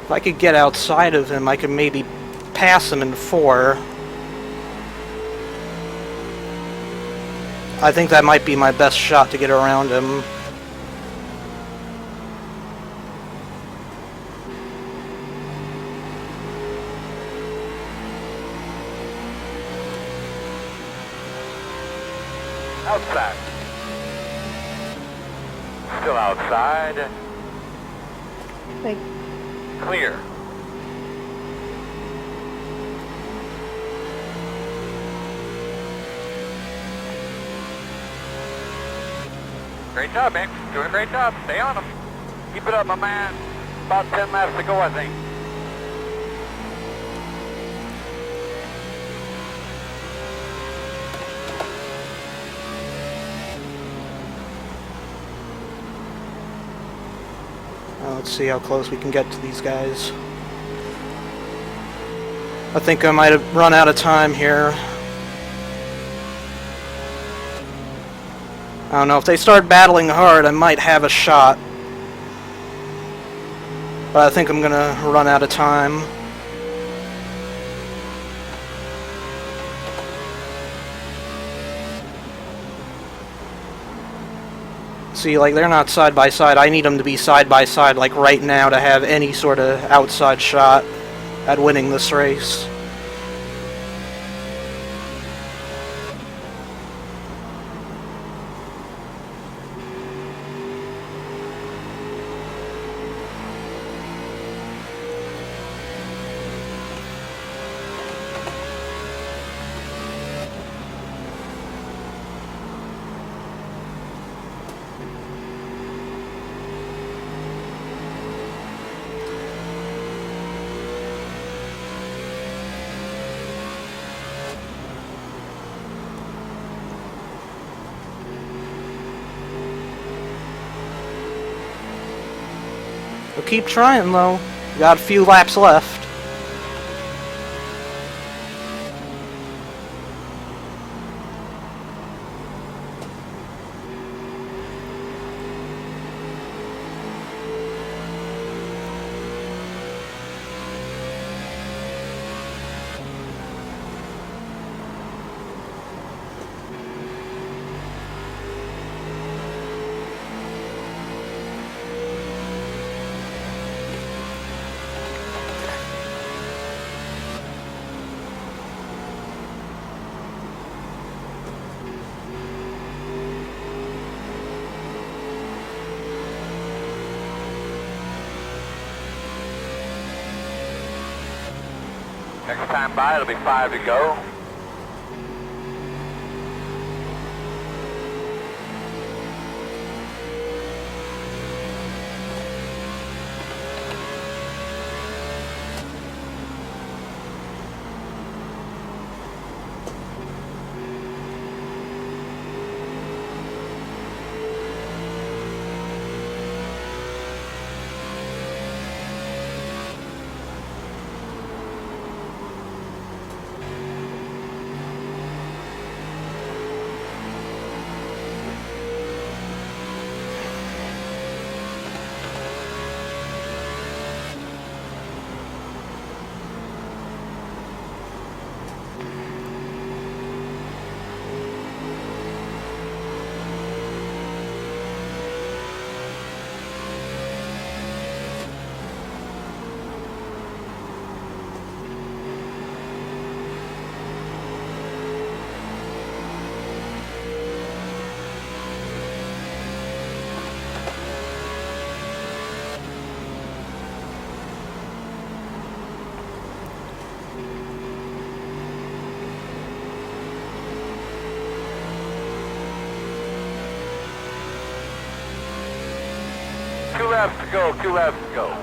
If I could get outside of him, I could maybe pass him in 4. I think that might be my best shot to get around him. Outside. Still outside. Like, Clear. Great job, man. Doing a great job. Stay on them. Keep it up, my man. About 10 laps to go, I think. Let's see how close we can get to these guys. I think I might have run out of time here. I don't know, if they start battling hard, I might have a shot. But I think I'm gonna run out of time. See, like, they're not side by side. I need them to be side by side, like, right now to have any sort of outside shot at winning this race. We'll keep trying, though. We got a few laps left. Next time by, it'll be 5 to go. laps to go, 2 laps to go.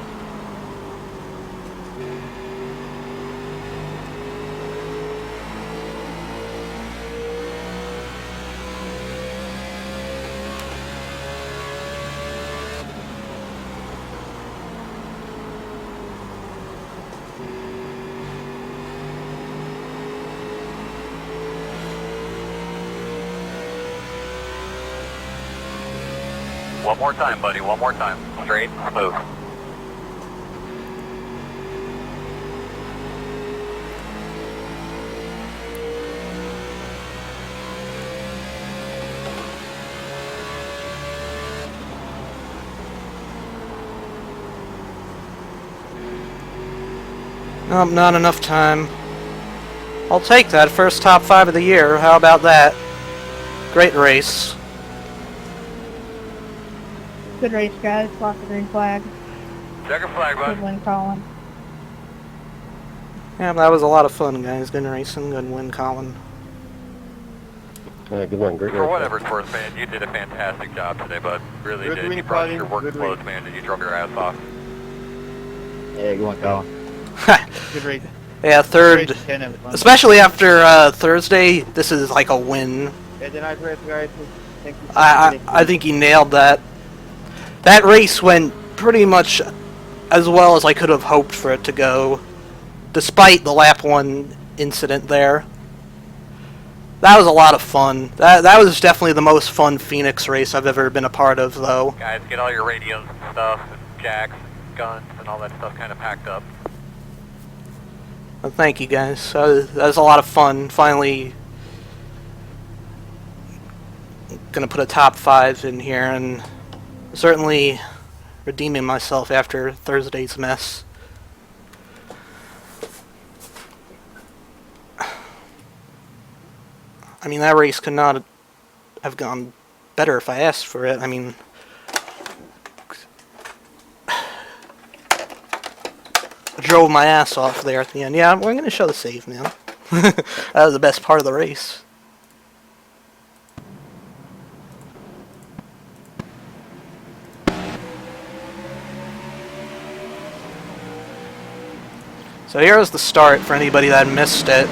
One more time, buddy, one more time. Straight, smooth. Nope, not enough time. I'll take that. First top 5 of the year. How about that? Great race. Good race, guys. Lots of green flag. Checker flag, Good bud. win, Colin. Yeah, that was a lot of fun, guys. Good racing, good win, Colin. Good one, great For race. whatever it's worth, man, you did a fantastic job today, bud. Really Good did. win, You brought Colin. your work Good clothes, win. man, and you drove your ass off. Yeah, go on, Colin. Good race. Yeah, third. Race 10 and fun. Especially after Thursday, this is like a win. Yeah, the night race, guys. Thank you. I think he nailed that. That race went pretty much as well as I could have hoped for it to go, despite the lap 1 incident there. That was a lot of fun. That was definitely the most fun Phoenix race I've ever been a part of, though. Guys, get all your radios and stuff, and jacks, and guns, and all that stuff kind of packed up. Well, thank you, guys. That was a lot of fun. Finally gonna put a top 5 in here, and certainly redeeming myself after Thursday's mess. I mean, that race could not have gone better if I asked for it. I mean, I drove my ass off there at the end. Yeah, we're going to show the save now. That was the best part of the race. So here's the start for anybody that missed it.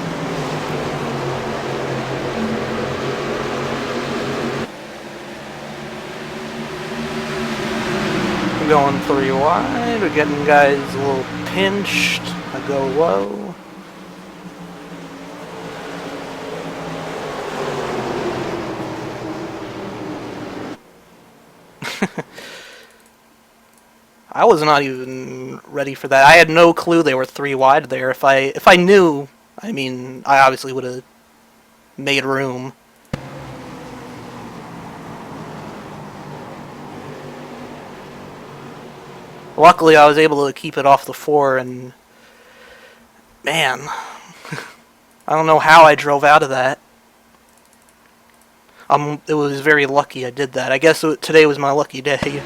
We're going 3 wide, we're getting guys a little pinched. I go low. I was not even ready for that. I had no clue they were 3 wide there. If I knew, I mean, I obviously would have made room. Luckily, I was able to keep it off the 4, and man, I don't know how I drove out of that. It was very lucky I did that. I guess today was my lucky day.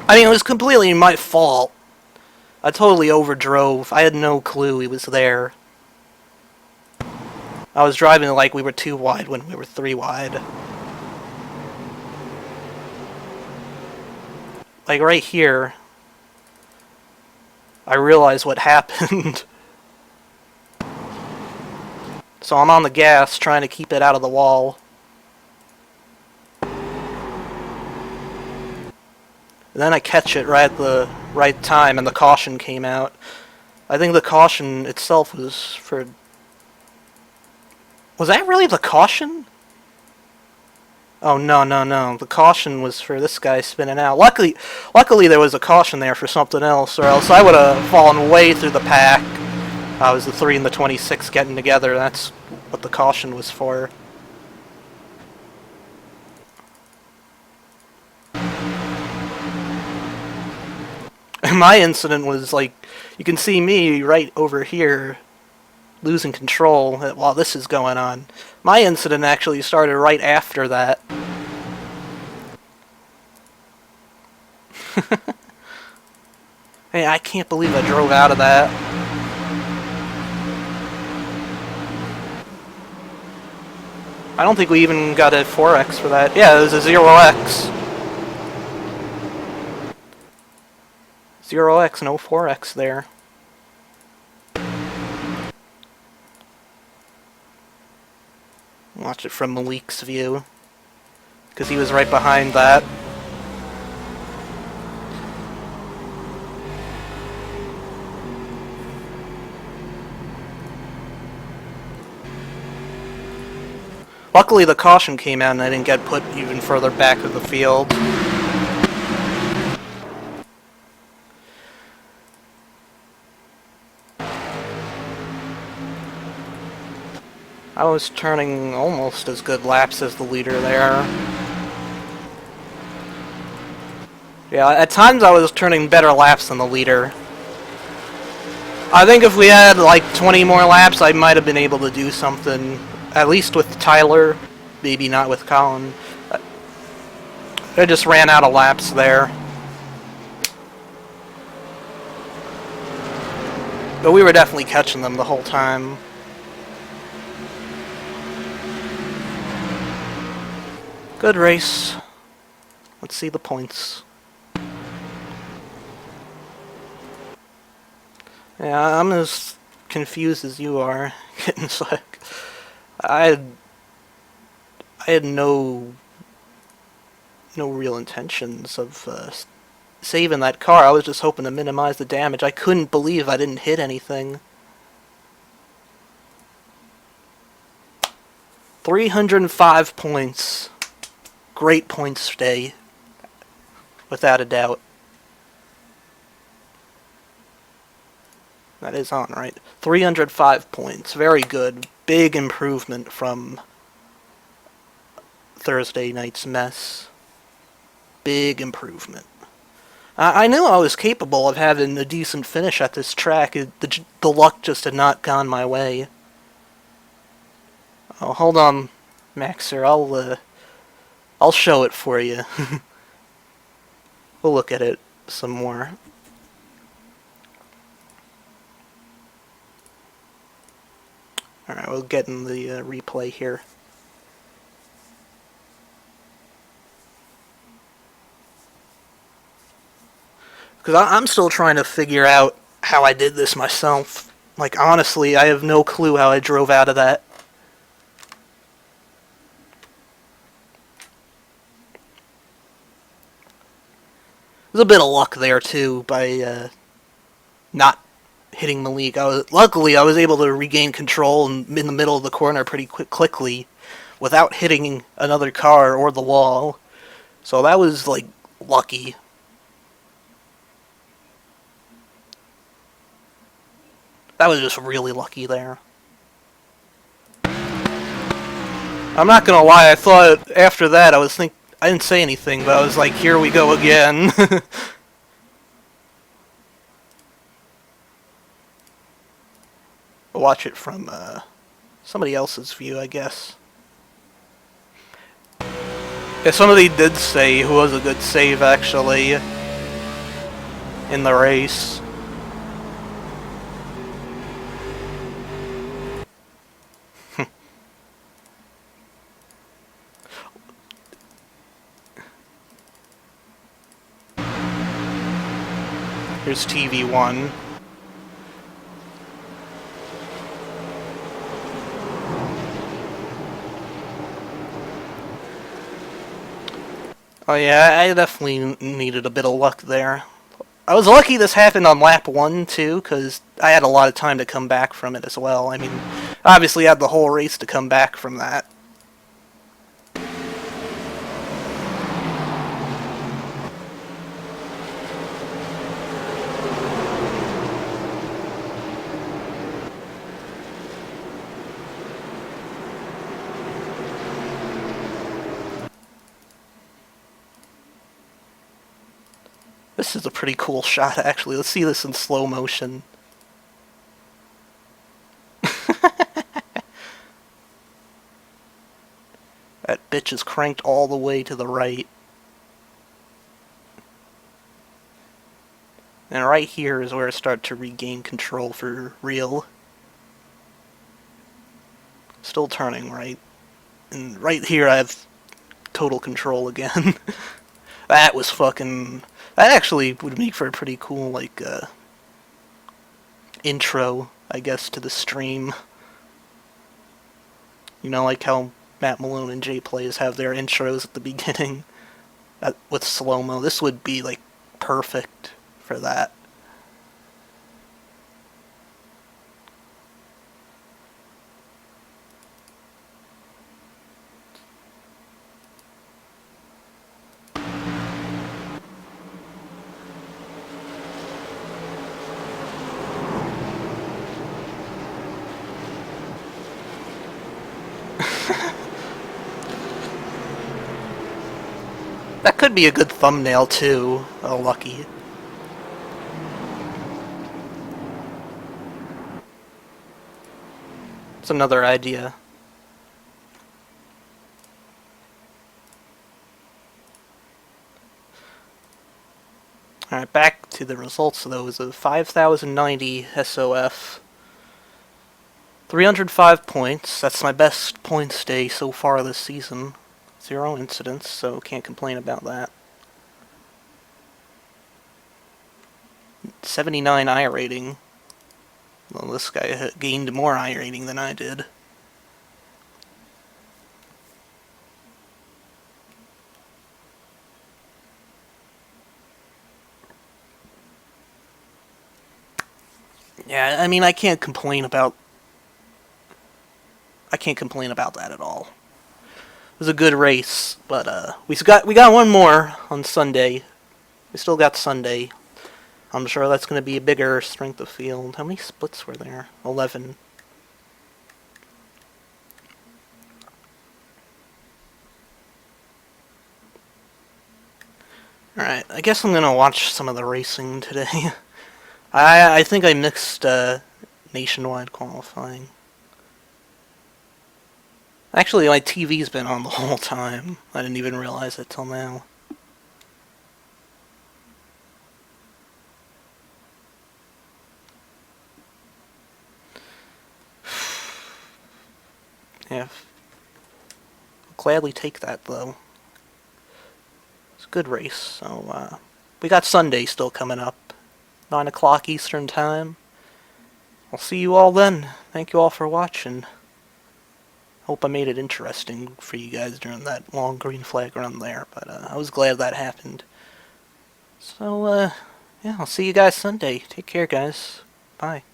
I mean, it was completely my fault. I totally overdrove. I had no clue he was there. I was driving like we were 2 wide when we were 3 wide. Like right here, I realized what happened. So I'm on the gas trying to keep it out of the wall. And then I catch it right at the right time, and the caution came out. I think the caution itself was for... Was that really the caution? Oh, no. The caution was for this guy spinning out. Luckily there was a caution there for something else, or else I would have fallen way through the pack. I was the 3 and the 26 getting together. That's what the caution was for. My incident was like, you can see me right over here losing control while this is going on. My incident actually started right after that. Hey, I can't believe I drove out of that. I don't think we even got a 4X for that. Yeah, it was a 0X. 0X, no 4X there. Watch it from Malik's view, because he was right behind that. Luckily the caution came out and I didn't get put even further back of the field. I was turning almost as good laps as the leader there. Yeah, at times I was turning better laps than the leader. I think if we had like 20 more laps, I might have been able to do something, at least with Tyler, maybe not with Colin. I just ran out of laps there. But we were definitely catching them the whole time. Good race. Let's see the points. Yeah, I'm as confused as you are. It's like I had no real intentions of saving that car. I was just hoping to minimize the damage. I couldn't believe I didn't hit anything. 305 points. Great points today, without a doubt. That is on, right? 305 points. Very good. Big improvement from Thursday night's mess. Big improvement. I knew I was capable of having a decent finish at this track. The luck just had not gone my way. Oh, hold on, Maxer. I'll show it for you. We'll look at it some more. Alright, we'll get in the replay here. Because I'm still trying to figure out how I did this myself. Like, honestly, I have no clue how I drove out of that. There's a bit of luck there, too, by not hitting Malik. Luckily, I was able to regain control in the middle of the corner pretty quickly without hitting another car or the wall. So that was, like, lucky. That was just really lucky there. I'm not gonna lie, I thought after that I didn't say anything, but I was like, here we go again. Watch it from somebody else's view, I guess. Yeah, somebody did say who was a good save, actually, in the race. Here's TV1. Oh yeah, I definitely needed a bit of luck there. I was lucky this happened on lap 1 too, because I had a lot of time to come back from it as well. I mean, obviously I had the whole race to come back from that. This is a pretty cool shot, actually. Let's see this in slow motion. That bitch is cranked all the way to the right. And right here is where I start to regain control for real. Still turning right. And right here I have total control again. That was fucking... That actually would make for a pretty cool, like, intro, I guess, to the stream. You know, like how Matt Malone and Jay Plays have their intros at the beginning with slow-mo. This would be, like, perfect for that. That could be a good thumbnail, too. Oh, lucky. It's another idea. Alright, back to the results, though. It was a 5,090 SOF. 305 points. That's my best points day so far this season. 0 incidents, so can't complain about that. 79 I rating. Well, this guy gained more I rating than I did. Yeah, I mean, I can't complain about that at all. It was a good race, but we got one more on Sunday. We still got Sunday. I'm sure that's going to be a bigger strength of field. How many splits were there? 11. Alright, I guess I'm going to watch some of the racing today. I think I mixed nationwide qualifying. Actually, my TV's been on the whole time. I didn't even realize it till now. Yeah. I'll gladly take that, though. It's a good race, so, we got Sunday still coming up. 9 o'clock Eastern Time. I'll see you all then. Thank you all for watching. Hope I made it interesting for you guys during that long green flag run there, but I was glad that happened. So, yeah, I'll see you guys Sunday. Take care, guys. Bye.